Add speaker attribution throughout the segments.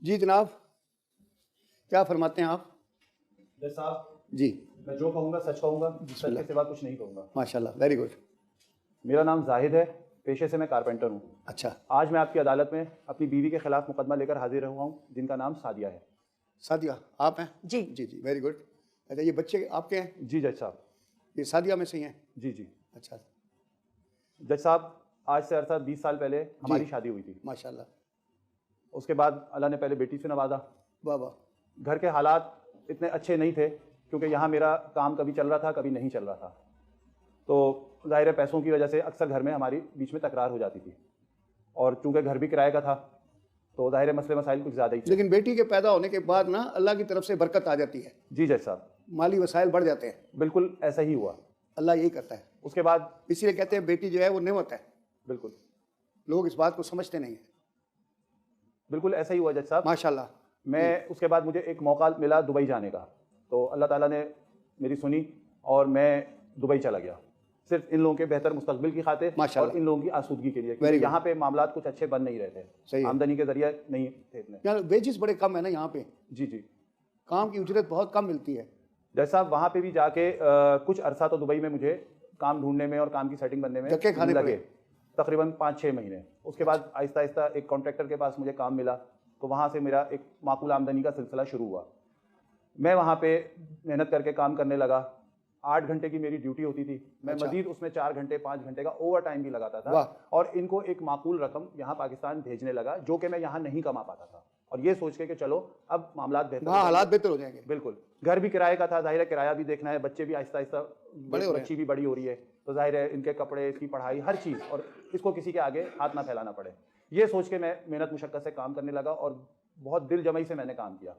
Speaker 1: जी जनाब, क्या फरमाते हैं आप?
Speaker 2: जज साहब,
Speaker 1: जी
Speaker 2: मैं जो कहूँगा सच कहूँगा, सच के सिवा कुछ नहीं कहूँगा।
Speaker 1: माशाल्लाह, वेरी गुड।
Speaker 2: मेरा नाम जाहिद है, पेशे से मैं कारपेंटर हूँ।
Speaker 1: अच्छा,
Speaker 2: आज मैं आपकी अदालत में अपनी बीवी के खिलाफ मुकदमा लेकर हाजिर हुआ हूँ, जिनका नाम सादिया है।
Speaker 1: सादिया आप हैं?
Speaker 3: जी
Speaker 1: जी जी, वेरी गुड। अच्छा, ये बच्चे आपके हैं?
Speaker 2: जी जज साहब।
Speaker 1: ये सादिया में से ही हैं?
Speaker 2: जी जी।
Speaker 1: अच्छा,
Speaker 2: जज साहब, आज से अरसा 20 साल पहले हमारी शादी हुई थी।
Speaker 1: माशाल्लाह,
Speaker 2: उसके बाद अल्लाह ने पहले बेटी से नवाजा।
Speaker 1: वाह वाह।
Speaker 2: घर के हालात इतने अच्छे नहीं थे, क्योंकि यहाँ मेरा काम कभी चल रहा था, कभी नहीं चल रहा था। तो ज़ाहिर है पैसों की वजह से अक्सर घर में हमारी बीच में तकरार हो जाती थी, और चूंकि घर भी किराए का था तो ज़ाहिर है मसले मसाइल कुछ ज़्यादा ही थे।
Speaker 1: लेकिन बेटी के पैदा होने के बाद ना अल्लाह की तरफ से बरकत आ जाती है,
Speaker 2: जी जज साहब,
Speaker 1: माली वसाइल बढ़ जाते हैं।
Speaker 2: बिल्कुल ऐसा ही हुआ।
Speaker 1: अल्लाह यही करता है,
Speaker 2: उसके बाद
Speaker 1: इसीलिए कहते हैं बेटी जो है वो नेमत है।
Speaker 2: बिल्कुल
Speaker 1: लोग इस बात को समझते नहीं है।
Speaker 2: बिल्कुल ऐसा ही हुआ जज साहब।
Speaker 1: माशाल्लाह।
Speaker 2: मैं उसके बाद मुझे एक मौका मिला दुबई जाने का, तो अल्लाह ताला ने मेरी सुनी और मैं दुबई चला गया, सिर्फ इन लोगों के बेहतर मुस्तकबिल की खातिर
Speaker 1: माशाल्लाह।
Speaker 2: और इन लोगों की आसूदगी के लिए,
Speaker 1: Very
Speaker 2: क्योंकि
Speaker 1: good।
Speaker 2: यहाँ पे मामलात कुछ अच्छे बन नहीं रहे थे।
Speaker 1: सही है।
Speaker 2: आमदनी के जरिए नहीं थे इतने।
Speaker 1: यार वेजेस बड़े कम है ना यहाँ पे,
Speaker 2: जी जी।
Speaker 1: काम की उजरत बहुत कम मिलती है।
Speaker 2: जैसे साहब, वहाँ पे भी जाके कुछ अरसा तो दुबई में मुझे काम ढूंढने में और काम की सेटिंग बनने में
Speaker 1: धक्के खाने
Speaker 2: लगे,
Speaker 1: पड़े।
Speaker 2: तकरीबन 5-6 महीने। उसके बाद आहिस्ता आहिस्ता एक कॉन्ट्रैक्टर के पास मुझे काम मिला, तो वहाँ से मेरा एक माकूल आमदनी का सिलसिला शुरू हुआ। मैं वहाँ पे मेहनत करके काम करने लगा। 8 घंटे की मेरी ड्यूटी होती थी, मैं
Speaker 1: अच्छा।
Speaker 2: मजीद उसमें 4 घंटे 5 घंटे का ओवर टाइम भी लगाता था,
Speaker 1: वाह।
Speaker 2: और इनको एक माकूल रकम यहाँ पाकिस्तान भेजने लगा, जो कि मैं यहाँ नहीं कमा पाता था। और ये सोच के कि चलो अब मामलात बेहतर
Speaker 1: वहाँ
Speaker 2: हो
Speaker 1: हालात
Speaker 2: जाएंगे।
Speaker 1: बेहतर हो जाएंगे।
Speaker 2: बिल्कुल। घर भी किराए का था, जाहिर है किराया भी देखना है, बच्चे भी आहिस्ता आहिस्ता
Speaker 1: बड़े हो रहे हैं।
Speaker 2: बच्ची भी बड़ी हो रही है, तो जाहिर है इनके कपड़े, इसकी पढ़ाई, हर चीज़, और इसको किसी के आगे हाथ ना फैलाना पड़े। ये सोच के मैं मेहनत मुशक्कत से काम करने लगा, और बहुत दिल जमाई से मैंने काम किया।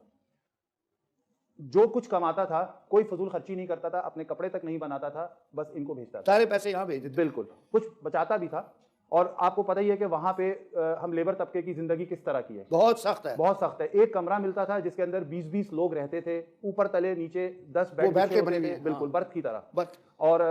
Speaker 2: जो कुछ कमाता था कोई फजूल खर्ची नहीं करता था, अपने कपड़े तक नहीं बनाता था, बस इनको भेजता था।
Speaker 1: सारे पैसे यहाँ भेज देते।
Speaker 2: बिल्कुल, कुछ बचाता भी था। और आपको पता ही है कि वहाँ पे हम लेबर तबके की जिंदगी किस तरह की है,
Speaker 1: बहुत सख्त है।
Speaker 2: बहुत सख्त है। एक कमरा मिलता था जिसके अंदर 20-20 लोग रहते थे, ऊपर तले नीचे 10
Speaker 1: वो
Speaker 2: बेड
Speaker 1: बैठ के
Speaker 2: बिछे
Speaker 1: बने
Speaker 2: होते
Speaker 1: हुए
Speaker 2: थे,
Speaker 1: हैं,
Speaker 2: बिल्कुल
Speaker 1: हाँ।
Speaker 2: बर्थ की तरह।
Speaker 1: बस
Speaker 2: और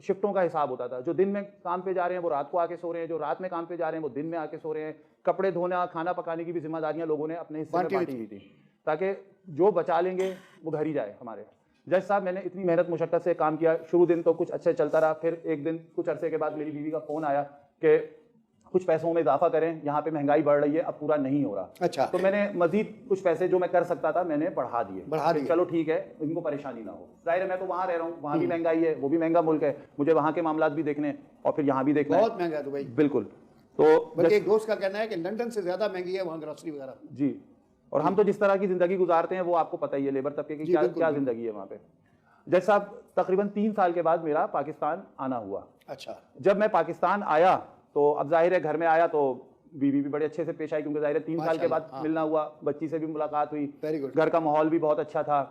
Speaker 2: शिफ्टों का हिसाब होता था, जो दिन में काम पे जा रहे हैं वो रात को आके सो रहे हैं, जो रात में काम पे जा रहे हैं वो दिन में आके सो रहे हैं। कपड़े धोना, खाना पकाने की भी जिम्मेदारियां लोगों ने अपने हिस्से में
Speaker 1: बांटी हुई
Speaker 2: बांटी हुई थी, ताकि जो बचा लेंगे वो घर ही जाए हमारे। जज साहब, मैंने इतनी मेहनत मुशक्कत से काम किया। शुरू दिन तो कुछ अच्छे चलता रहा, फिर एक दिन कुछ अरसे के बाद मेरी बीवी का फोन आया कि कुछ पैसों में इजाफा करें, यहाँ पे महंगाई बढ़ रही है, अब पूरा नहीं हो रहा।
Speaker 1: अच्छा।
Speaker 2: तो मैंने मजीद कुछ पैसे जो मैं कर सकता था मैंने बढ़ा दिए।
Speaker 1: दिए।
Speaker 2: चलो ठीक है, इनको परेशानी ना हो। जाहिर है मैं तो वहाँ रह रहा हूँ, वहाँ भी महंगाई है, वो भी महंगा मुल्क है, मुझे वहाँ के मामलात भी देखने और फिर यहाँ भी देखना है।
Speaker 1: बहुत महंगा है दुबई।
Speaker 2: बिल्कुल। तो
Speaker 1: बल्कि एक दोस्त का कहना है कि लंदन से ज्यादा महंगी है वहाँ ग्रोसरी वगैरह।
Speaker 2: जी, और हम तो जिस तरह की जिंदगी गुजारते हैं वो आपको पता ही है, लेबर तबके की
Speaker 1: जी,
Speaker 2: क्या
Speaker 1: बिल्कुल,
Speaker 2: क्या
Speaker 1: बिल्कुल।
Speaker 2: जिंदगी है वहाँ पे। जज साहब, तकरीबन 3 साल के बाद मेरा पाकिस्तान आना हुआ।
Speaker 1: अच्छा।
Speaker 2: जब मैं पाकिस्तान आया तो अब जाहिर है घर में आया तो बीवी भी बड़े अच्छे से पेश आई, क्योंकि जाहिर है 3 साल के बाद
Speaker 1: माशाल्लाह, हाँ।
Speaker 2: मिलना हुआ, बच्ची से भी मुलाकात हुई।
Speaker 1: Very good.
Speaker 2: घर का माहौल भी बहुत अच्छा था,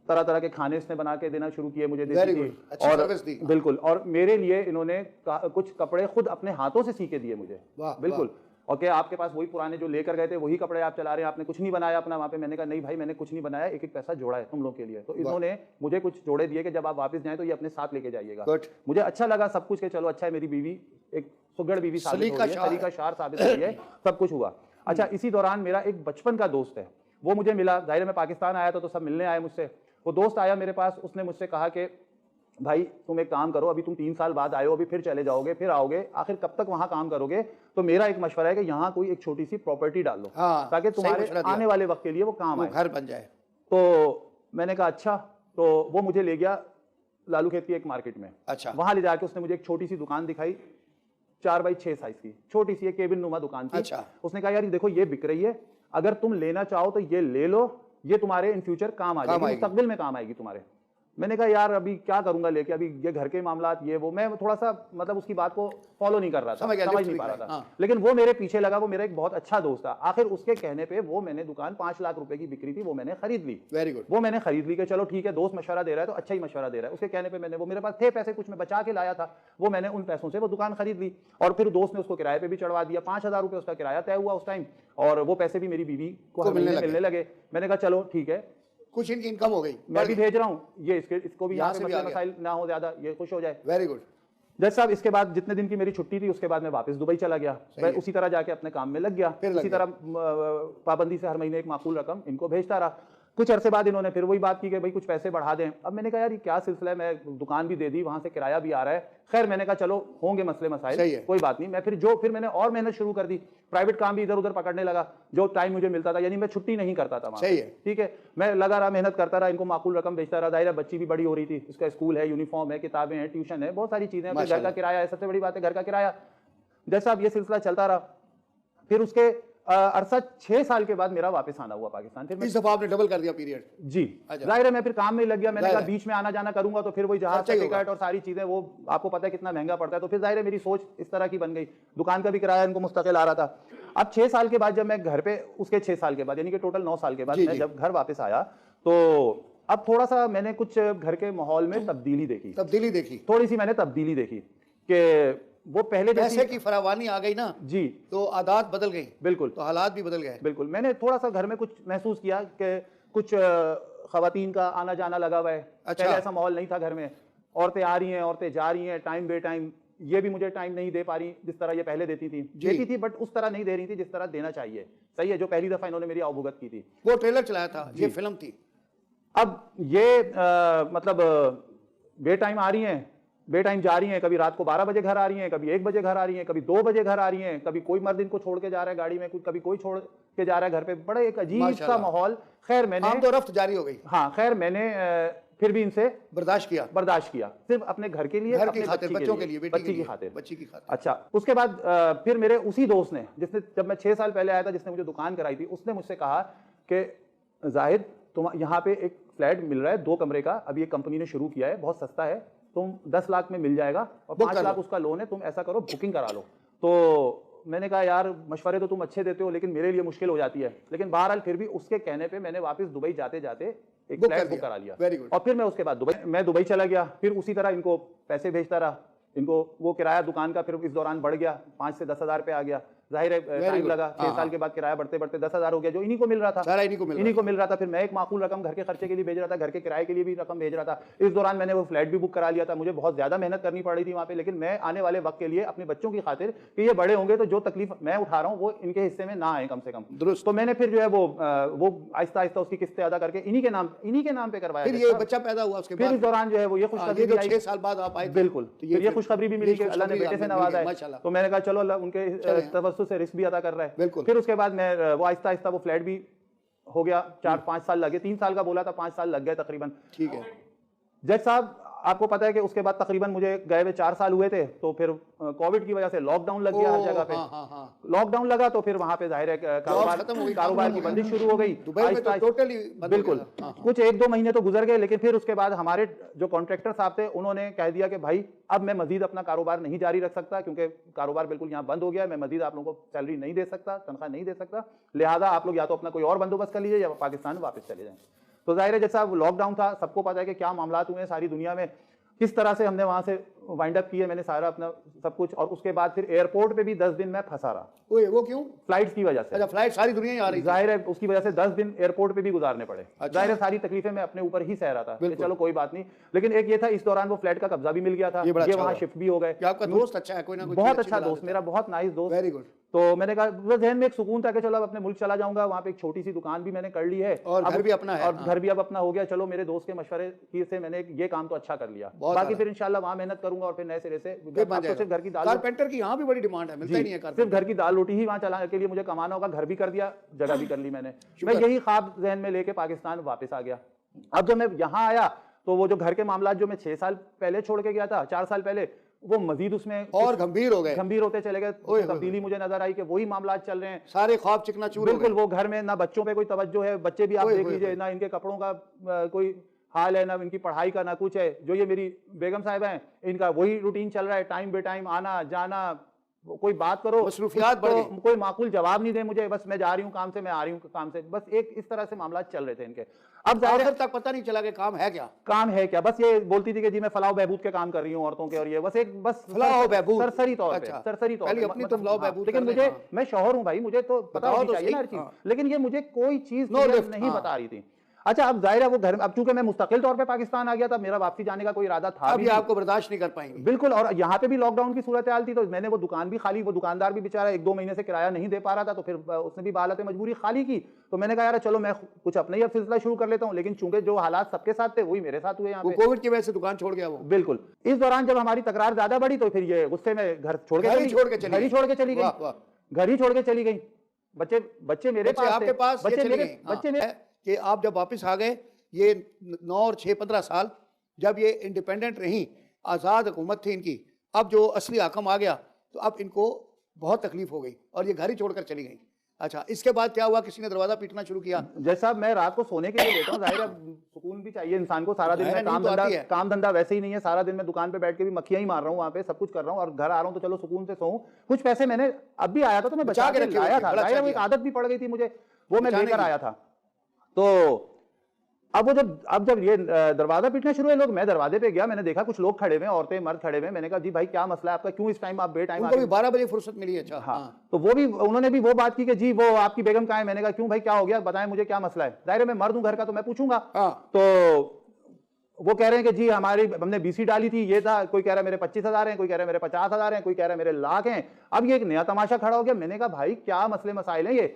Speaker 2: तरह तरह के खाने इसने बना के देना शुरू किए मुझे, देती
Speaker 1: Very
Speaker 2: थी।
Speaker 1: good। अच्छी
Speaker 2: और
Speaker 1: सर्विस दी।
Speaker 2: बिल्कुल, और मेरे लिए इन्होंने कुछ कपड़े खुद अपने हाथों से सी के दिए मुझे।
Speaker 1: वाह,
Speaker 2: बिल्कुल। और क्या आपके पास वही पुराने जो लेकर गए थे वही कपड़े आप चला रहे हैं, आपने कुछ नहीं बनाया अपना वहाँ पे? मैंने कहा नहीं भाई, मैंने कुछ नहीं बनाया, एक एक पैसा जोड़ा है तुम लोग के लिए। तो इन्होंने मुझे कुछ जोड़े दिए कि जब आप वापस जाएं तो ये अपने साथ लेके जाइएगा।
Speaker 1: Good।
Speaker 2: मुझे अच्छा लगा सब कुछ, के चलो अच्छा है, मेरी बीवी एक सुगड़ बीवी साबित हो रही है,
Speaker 1: सलीका
Speaker 2: सलीका शार साबित हो रही है, सब कुछ हुआ। अच्छा, इसी दौरान मेरा एक बचपन का दोस्त है, वो मुझे मिला। जाहिर है मैं पाकिस्तान आया था तो सब मिलने आए मुझसे। वो दोस्त आया मेरे पास, उसने मुझसे कहा कि भाई तुम एक काम करो, अभी तुम 3 साल बाद आए हो, अभी फिर चले जाओगे, फिर आओगे, आखिर कब तक वहां काम करोगे? तो मेरा एक मशवरा है कि यहाँ कोई एक छोटी सी प्रॉपर्टी डाल लो,
Speaker 1: हाँ,
Speaker 2: ताकि
Speaker 1: सही
Speaker 2: तुम्हारे
Speaker 1: मशवरा दिया।
Speaker 2: आने वाले वक्त के लिए वो काम आए,
Speaker 1: घर बन जाए।
Speaker 2: तो मैंने कहा अच्छा। तो वो मुझे ले गया लालू खेत की एक मार्केट में।
Speaker 1: अच्छा।
Speaker 2: वहां ले जाके उसने मुझे एक छोटी सी दुकान दिखाई, 4x6 साइज की छोटी सी एक केबिन नुमा दुकान थी।
Speaker 1: अच्छा।
Speaker 2: उसने कहा यार ये देखो, ये बिक रही है, अगर तुम लेना चाहो तो ये ले लो, ये तुम्हारे इन फ्यूचर काम आ जाएगी, मुस्तकबिल में काम आएगी तुम्हारे। मैंने कहा यार अभी क्या करूंगा लेके, अभी ये घर के मामलात ये वो, मैं थोड़ा सा मतलब उसकी बात को फॉलो नहीं कर रहा था, समझ नहीं पा रहा था।
Speaker 1: हाँ।
Speaker 2: लेकिन वो मेरे पीछे लगा, वो मेरा एक बहुत अच्छा दोस्त था। आखिर उसके कहने पे वो मैंने दुकान 5 लाख रुपए की बिक्री थी, वो मैंने खरीद ली।
Speaker 1: Very good.
Speaker 2: वो मैंने खरीद ली कि चलो ठीक है, दोस्त मशवरा दे रहा है तो अच्छा ही मशवरा दे रहा है। उसके कहने पे मैंने, वो मेरे पास थे पैसे कुछ मैं बचा के लाया था, वो मैंने उन पैसों से वो दुकान खरीद ली। और फिर दोस्त ने उसको किराए पे भी चढ़वा दिया, 5000 रुपये उसका किराया तय हुआ उस टाइम, और वो पैसे भी मेरी बीवी को मिलने लगे। मैंने कहा चलो ठीक है,
Speaker 1: कुछ इनकी इनकम हो गई,
Speaker 2: मैं भी भेज रहा हूँ, ये इसको भी यहाँ
Speaker 1: से
Speaker 2: पे
Speaker 1: भी
Speaker 2: मसले
Speaker 1: आ गया।
Speaker 2: मसाइल ना हो ज्यादा, ये खुश हो जाए।
Speaker 1: Very good.
Speaker 2: जज साहब इसके बाद जितने दिन की मेरी छुट्टी थी उसके बाद मैं वापस दुबई चला गया, मैं उसी तरह जाके अपने काम में लग गया, इसी तरह पाबंदी से हर महीने एक माकूल रकम इनको भेजता रहा। कुछ अरसे बाद इन्होंने फिर वही बात की कि भाई कुछ पैसे बढ़ा दें। अब मैंने कहा यार ये क्या सिलसिला है, मैं दुकान भी दे दी, वहां से किराया भी आ रहा है। खैर मैंने कहा चलो होंगे मसले मसाइल, कोई बात नहीं। मैं फिर मैंने और मेहनत शुरू कर दी, प्राइवेट काम भी इधर उधर पकड़ने लगा जो टाइम मुझे मिलता था, यानी मैं छुट्टी नहीं करता था वहां। ठीक है, मैं लगा रहा, मेहनत करता रहा, इनको माकूल रकम भेजता रहा। दायरा बच्ची भी बड़ी हो रही थी, उसका स्कूल है, यूनिफॉर्म है, किताबें हैं, ट्यूशन है, बहुत सारी चीजें हैं, घर का किराया है, सबसे बड़ी बात है घर का किराया। जैसा अब ये सिलसिला चलता रहा, फिर उसके अरसा 6 साल के बाद मेरा वापस आना हुआ पाकिस्तान। फिर
Speaker 1: इस दफा आपने डबल कर दिया पीरियड।
Speaker 2: जी, जाहिर है मैं फिर काम में लग गया। मैंने कहा बीच में आना जाना करूंगा तो फिर वही जहाज का टिकट और सारी चीजें, वो आपको पता है कितना महंगा पड़ता है। तो फिर जाहिर है मेरी सोच इस तरह की बन गई, दुकान का भी किराया इनको मुस्तकिल आ रहा था। अब 6 साल के बाद जब मैं घर पे, उसके 6 साल के बाद यानी कि टोटल 9 साल के बाद मैं जब घर वापस आया, तो अब थोड़ा सा मैंने कुछ घर के माहौल में तब्दीली देखी, थोड़ी सी मैंने तब्दीली देखी कि वो पहले
Speaker 1: पैसे की फरावानी आ गई ना
Speaker 2: जी, तो
Speaker 1: आदत बदल गई,
Speaker 2: बिल्कुल,
Speaker 1: तो हालात भी बदल गए।
Speaker 2: बिल्कुल, मैंने थोड़ा सा घर में कुछ महसूस किया कि कुछ खवातीन का आना जाना लगा हुआ है। पहले ऐसा माहौल नहीं था घर में, औरतें आ रही हैं, औरतें जा रही हैं टाइम बे टाइम। ये भी मुझे टाइम नहीं दे पा रही जिस तरह ये पहले देती थी, बट उस तरह नहीं दे रही थी जिस तरह देना चाहिए। सही है, जो पहली दफा इन्होंने मेरी आवभगत की थी।
Speaker 1: वो ट्रेलर चलाया था, ये फिल्म थी।
Speaker 2: अब ये मतलब बे टाइम आ रही हैं, बे टाइम जा रही हैं, कभी रात को 12 बजे घर आ रही हैं, कभी 1 बजे घर आ रही हैं, कभी 2 बजे घर आ रही हैं, कभी कोई मर्द इनको छोड़ के जा रहा है गाड़ी में, कभी कोई छोड़ के जा रहा है घर पे। बड़ा एक अजीब सा माहौल। खैर मैंने
Speaker 1: तो रफ्त जारी हो गई।
Speaker 2: हाँ, खैर मैंने फिर भी इनसे
Speaker 1: बर्दाश्त किया,
Speaker 2: सिर्फ अपने घर के लिए,
Speaker 1: अपने बच्चों के लिए,
Speaker 2: बच्ची की खातिर। अच्छा, उसके बाद फिर मेरे उसी दोस्त ने, जिसने जब मैं 6 साल पहले आया था, जिसने मुझे दुकान कराई थी, उसने मुझसे कहा कि जाहिद तुम यहाँ पे एक फ्लैट मिल रहा है 2 कमरे का, अभी एक कंपनी ने शुरू किया है, बहुत सस्ता है, तुम 10 लाख में मिल जाएगा और 5 लाख उसका लोन है, तुम ऐसा करो बुकिंग करा लो। तो मैंने कहा यार मशवरे तो तुम अच्छे देते हो लेकिन मेरे लिए मुश्किल हो जाती है। लेकिन बहरहाल फिर भी उसके कहने पे मैंने वापस दुबई जाते जाते एक फ्लैट बुक करा लिया। और फिर मैं उसके बाद दुबई चला गया। फिर उसी तरह इनको पैसे भेजता रहा, इनको वो किराया दुकान का फिर इस दौरान बढ़ गया, 5 से 10 हज़ार पे आ गया। जाहिर है टाइम लगा, 6 साल के बाद किराया बढ़ते बढ़ते 10 हज़ार हो गया, जो इन्हीं को मिल रहा था, इन्हीं को मिल रहा था। फिर मैं एक माकूल रकम घर के खर्चे के लिए भेज रहा था, घर के किराए के लिए भी रकम भेज रहा था। इस दौरान मैंने वो फ्लैट भी बुक करा लिया था। मुझे बहुत ज्यादा मेहनत करनी पड़ रही थी वहां पे, लेकिन मैं आने वाले वक्त के लिए अपने बच्चों की खातिर कि ये बड़े होंगे तो जो तकलीफ मैं उठा रहा हूँ वो इनके हिस्से में ना आए कम से कम। दुरुस्त। तो मैंने फिर जो है वो आहिस्ता आहिस्ता उसकी किस्तें अदा करके इन्हीं के नाम पे करवाया।
Speaker 1: फिर ये बच्चा पैदा हुआ, उसके बाद
Speaker 2: इस दौरान जो है वो ये खुशखबरी भी आई।
Speaker 1: 6 साल बाद आप आए।
Speaker 2: बिल्कुल, ये खुशखबरी भी मिली कि अल्लाह ने बेटे से नवाजा है। तो मैंने कहा चलो अल्लाह उनके तवज्जुह से रिस्क भी अदा कर रहा है। फिर उसके बाद मैं वो आहिस्ता आहिस्ता वो फ्लैट भी हो गया। 4-5 साल लगे, 3 साल का बोला था, 5 साल लग गए तकरीबन।
Speaker 1: ठीक है
Speaker 2: जज साहब, आपको पता है कि उसके बाद तकरीबन मुझे गए हुए 4 साल हुए थे, तो फिर कोविड की वजह से लॉकडाउन लग गया हर जगह पे। लॉकडाउन लगा तो फिर वहां पे जाहिर है कारोबार की बंदिश शुरू हो गई। बिल्कुल, कुछ 1-2 महीने तो गुजर गए, लेकिन फिर उसके बाद हमारे जो कॉन्ट्रैक्टर साहब थे उन्होंने कह दिया कि भाई अब मैं मजीद अपना कारोबार नहीं जारी रख सकता, क्योंकि कारोबार बिल्कुल यहाँ बंद हो गया है, मैं मजीद आप लोगों को सैलरी नहीं दे सकता, तनख्वाह नहीं दे सकता, लिहाजा आप लोग या तो अपना कोई और बंदोबस्त कर लीजिए या पाकिस्तान वापस चले जाएं। तो जाहिर है जैसा लॉकडाउन था, सबको पता है कि क्या मामला हुए हैं सारी दुनिया में, किस तरह से हमने वहां से वाइंड अप किए, मैंने सारा अपना सब कुछ। और उसके बाद फिर एयरपोर्ट पे भी 10 दिन मैं फंसा रहा।
Speaker 1: वो क्यों?
Speaker 2: फ्लाइट्स की वजह से।
Speaker 1: अच्छा, फ्लाइट सारी दुनिया ही आ रही,
Speaker 2: जाहिर है उसकी वजह से 10 दिन एयरपोर्ट पे भी गुजारने पड़े। जाहिर है सारी तकलीफें मैं अपने ऊपर ही सह रहा था, चलो कोई बात नहीं। लेकिन एक ये था, इस दौरान वो फ्लैट का कब्जा भी मिल गया था, ये वहां शिफ्ट भी हो गए।
Speaker 1: आपका दोस्त अच्छा है, कोई ना कोई
Speaker 2: बहुत अच्छा दोस्त, मेरा बहुत नाइस दोस्त।
Speaker 1: Very good.
Speaker 2: तो मैंने कहा जहन में एक सुकून था कि चलो अब अपने मुल्क चला जाऊंगा, वहां पे एक छोटी सी दुकान भी मैंने कर ली है
Speaker 1: और घर भी अपना है,
Speaker 2: और घर भी अब अपना हो गया। चलो मेरे दोस्त के मशवरे से मैंने ये काम तो अच्छा कर लिया, बाकी फिर इंशाल्लाह वहां मेहनत करूंगा और फिर नए सिरे से सिर्फ घर की दाल,
Speaker 1: कारपेंटर की यहाँ भी बड़ी डिमांड है, मिलता ही नहीं है
Speaker 2: सिर्फ घर की दाल रोटी ही वहां चलाने के लिए मुझे कमाना होगा। घर भी कर दिया, जगह भी कर ली मैंने। मैं यही ख्वाब जहन में लेके पाकिस्तान वापस आ गया। अब जब मैं यहाँ आया तो वो जो घर के मामला जो मैं 6 साल पहले छोड़ के गया था, 4 साल पहले, वो मजीद उसमें
Speaker 1: और गंभीर हो गए,
Speaker 2: गंभीर होते चले गए। तब्दीली मुझे नजर आई कि वही मामला चल रहे हैं,
Speaker 1: सारे ख्वाब चिकनाचूर।
Speaker 2: बिल्कुल, वो घर में ना बच्चों पे कोई तवज्जो है, बच्चे भी आप देख लीजिए, ना इनके कपड़ों का कोई हाल है, ना इनकी पढ़ाई का, ना कुछ है। जो ये मेरी बेगम साहिबा हैं, इनका वही रूटीन चल रहा है, टाइम बे टाइम आना जाना, कोई बात करो
Speaker 1: मसरूफियात बढ़ गई,
Speaker 2: कोई माकूल जवाब नहीं दे मुझे, बस मैं जा रही हूँ काम से, मैं आ रही हूँ काम से, बस एक इस तरह से मामला चल रहे थे इनके। अब
Speaker 1: आखिर तक पता नहीं चला कि काम है क्या,
Speaker 2: बस ये बोलती थी कि जी मैं फलाह बहबूद के काम कर रही हूँ औरतों के, और ये बस
Speaker 1: फलाह बहबूद
Speaker 2: सरसरी तौर पे, सरसरी तौर पे
Speaker 1: अपनी तो फलाह बहबूद।
Speaker 2: लेकिन मुझे, मैं शौहर हूँ भाई, मुझे तो पता होना चाहिए ना हर चीज, लेकिन ये मुझे कोई चीज नहीं बता रही थी। अच्छा अब जाहिर है वो घर, अब चूंकि मैं मुस्तकिल तौर पे पाकिस्तान आ गया था, मेरा वापसी जाने का कोई इरादा था
Speaker 1: अब
Speaker 2: भी
Speaker 1: ये
Speaker 2: नहीं।
Speaker 1: आपको बर्दाश्त नहीं कर पाएंगे।
Speaker 2: बिल्कुल, और यहाँ पे भी लॉकडाउन की सूरत हाल थी, तो मैंने वो दुकान भी खाली, वो दुकानदार भी बेचारा 1-2 महीने से किराया नहीं दे पा रहा था, तो फिर उसने भी बालत मजबूरी खाली की। तो मैंने कहा यार चलो मैं कुछ अपना ही अब सिलसिला शुरू कर लेता हूँ, लेकिन चूंकि जो हालात सबके साथ थे वही मेरे साथ हुए यहाँ
Speaker 1: वो
Speaker 2: पे।
Speaker 1: कोविड की वजह से दुकान छोड़ गया वो।
Speaker 2: बिल्कुल, इस दौरान जब हमारी तकरार ज्यादा बढ़ी तो फिर ये गुस्से में घर छोड़ के
Speaker 1: घर ही छोड़ के
Speaker 2: घर ही छोड़ के चली गई,
Speaker 1: वाह, वाह।
Speaker 2: घर ही छोड़ के चली गई। बच्चे मेरे
Speaker 1: बच्चे
Speaker 2: पास
Speaker 1: आपके
Speaker 2: थे,
Speaker 1: पास, ये
Speaker 2: बच्चे
Speaker 1: चले
Speaker 2: मेरे
Speaker 1: गए।
Speaker 2: बच्चे
Speaker 1: हाँ,
Speaker 2: मेरे
Speaker 1: है कि आप जब वापस आ गए, ये 9 और 6-15 साल जब ये इंडिपेंडेंट रही, आज़ाद हुकूमत थी इनकी, अब जो असली हाकम आ गया तो अब इनको बहुत तकलीफ हो गई और ये घर ही छोड़कर चली गई। अच्छा, इसके बाद क्या हुआ? किसी ने दरवाजा पीटना शुरू किया?
Speaker 2: जैसा मैं रात को सोने के लिए लेता हूँ, जाहिर है सुकून भी चाहिए इंसान को, सारा दिन मैं काम धंधा वैसे ही नहीं है, सारा दिन मैं दुकान पे बैठ के भी मक्खियां ही मार रहा हूँ, वहाँ पे सब कुछ कर रहा हूँ, और घर आ रहा हूँ तो चलो सुकून से सोऊं। कुछ पैसे मैंने अब भी आया था तो मैं बचा के लाया था, जाहिर है वो एक आदत भी पड़ गई थी मुझे, वो मैं लेकर आया था। तो अब जब ये दरवाजा पीटना शुरू हुए लोग, मैं दरवाजे पे गया, मैंने देखा कुछ लोग खड़े हुए, औरतें मर्द खड़े हुए, मैंने कहा जी भाई क्या मसला है आपका, क्यों इस टाइम आप बे टाइम?
Speaker 1: उनको भी 12 बजे फुर्सत मिली है। अच्छा,
Speaker 2: हाँ, तो उन्होंने भी वो बात की कि जी वो आपकी बेगम कहाँ है? मैंने कहा क्यों भाई क्या हो गया, बताएं मुझे क्या मसला है। जाहिर है मैं मर्द हूं घर का तो मैं पूछूंगा। तो वो कह रहे हैं कि जी हमने बीसी डाली थी, ये था, कोई कह रहा है मेरे 25,000 हैं, कोई कह रहा है मेरे 50,000 हैं, कोई कह रहा है मेरे लाख हैं। अब ये एक नया तमाशा खड़ा हो गया। मैंने कहा भाई क्या मसले मसाइल हैं ये,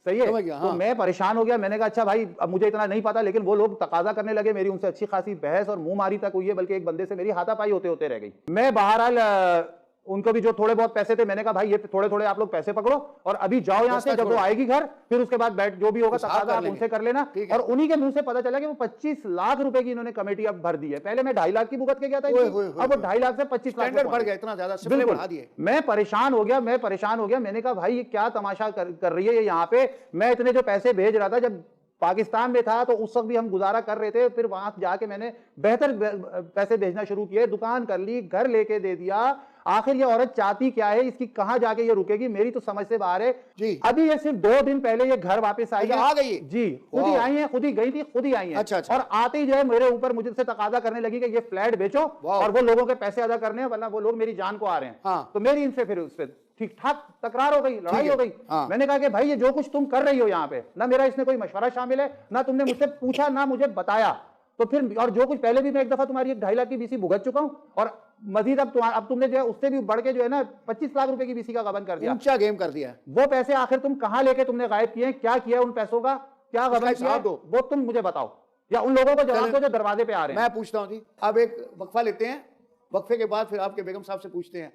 Speaker 2: सही है? तो मैं परेशान हो गया, मैंने कहा अच्छा भाई अब मुझे इतना नहीं पता, लेकिन वो लोग तकाजा करने लगे, मेरी उनसे अच्छी खासी बहस और मुंह मारी तक हुई है, बल्कि एक बंदे से मेरी हाथापाई होते होते रह गई। मैं बहरहाल उनको भी जो थोड़े बहुत पैसे थे, मैंने कहा भाई ये थोड़े थोड़े आप लोग पैसे पकड़ो और अभी जाओ यहाँ से, जब वो आएगी घर फिर उसके बाद बैठ जो भी होगा तकाजा आप उनसे कर लेना। और उन्हीं के मुंह से पता चला कि वो 25 लाख रुपए की इन्होंने कमेटी अब भर दी है। पहले मैं 2.5 लाख की भुगत के गया था, अब वो 2.5 लाख से 25 लाख
Speaker 1: बढ़ गया, इतना ज्यादा बढ़ा दिए।
Speaker 2: मैं परेशान हो गया, मैंने कहा भाई ये क्या तमाशा कर रही है ये यहाँ पे। मैं इतने जो पैसे भेज रहा था, जब पाकिस्तान में था तो उस वक्त भी हम गुजारा कर रहे थे, फिर वहां जाके मैंने बेहतर पैसे भेजना शुरू किए, दुकान कर ली, घर लेके दे दिया। आखिर ये औरत चाहती क्या है, इसकी कहां जाके ये रुकेगी, मेरी तो समझ से बाहर है जी। अभी ये सिर्फ 2 दिन पहले ये घर वापस आई
Speaker 1: आ गई
Speaker 2: जी, खुद ही आई है, खुद ही गई थी, खुद ही आई है।
Speaker 1: अच्छा, अच्छा।
Speaker 2: और आते ही जो है मेरे ऊपर मुझसे तकाजा करने लगी कि ये फ्लैट बेचो और वो लोगों के पैसे अदा करने हैं, वरना वो लोग मेरी जान को आ रहे हैं।
Speaker 1: हाँ।
Speaker 2: तो मेरी इनसे फिर उस पर ठीक ठाक तकरार हो गई, लड़ाई हो गई। मैंने कहा कि भाई ये जो कुछ तुम कर रही हो यहाँ पे, ना मेरा इसमें कोई मशवरा शामिल है, ना तुमने मुझसे पूछा, ना मुझे बताया। तो फिर और जो कुछ पहले भी मैं एक दफा तुम्हारी 2.5 लाख की बीसी भुगत चुका हूं, और मजीद अब तुमने जो है उससे भी बढ़ के जो है ना 25 लाख रुपए की बीसी का गबन कर दिया,
Speaker 1: ऊंचा गेम कर दिया।
Speaker 2: वो पैसे आखिर तुम कहां लेके तुमने गायब किए, क्या किया उन पैसों का, क्या गबन किया, वो तुम मुझे बताओ, या उन लोगों को जवाब दो जो दरवाजे पे आ रहे हैं।
Speaker 1: मैं पूछता हूं जी, अब एक वक्फा लेते हैं, वक्फे के बाद फिर आपके बेगम साहब से पूछते हैं।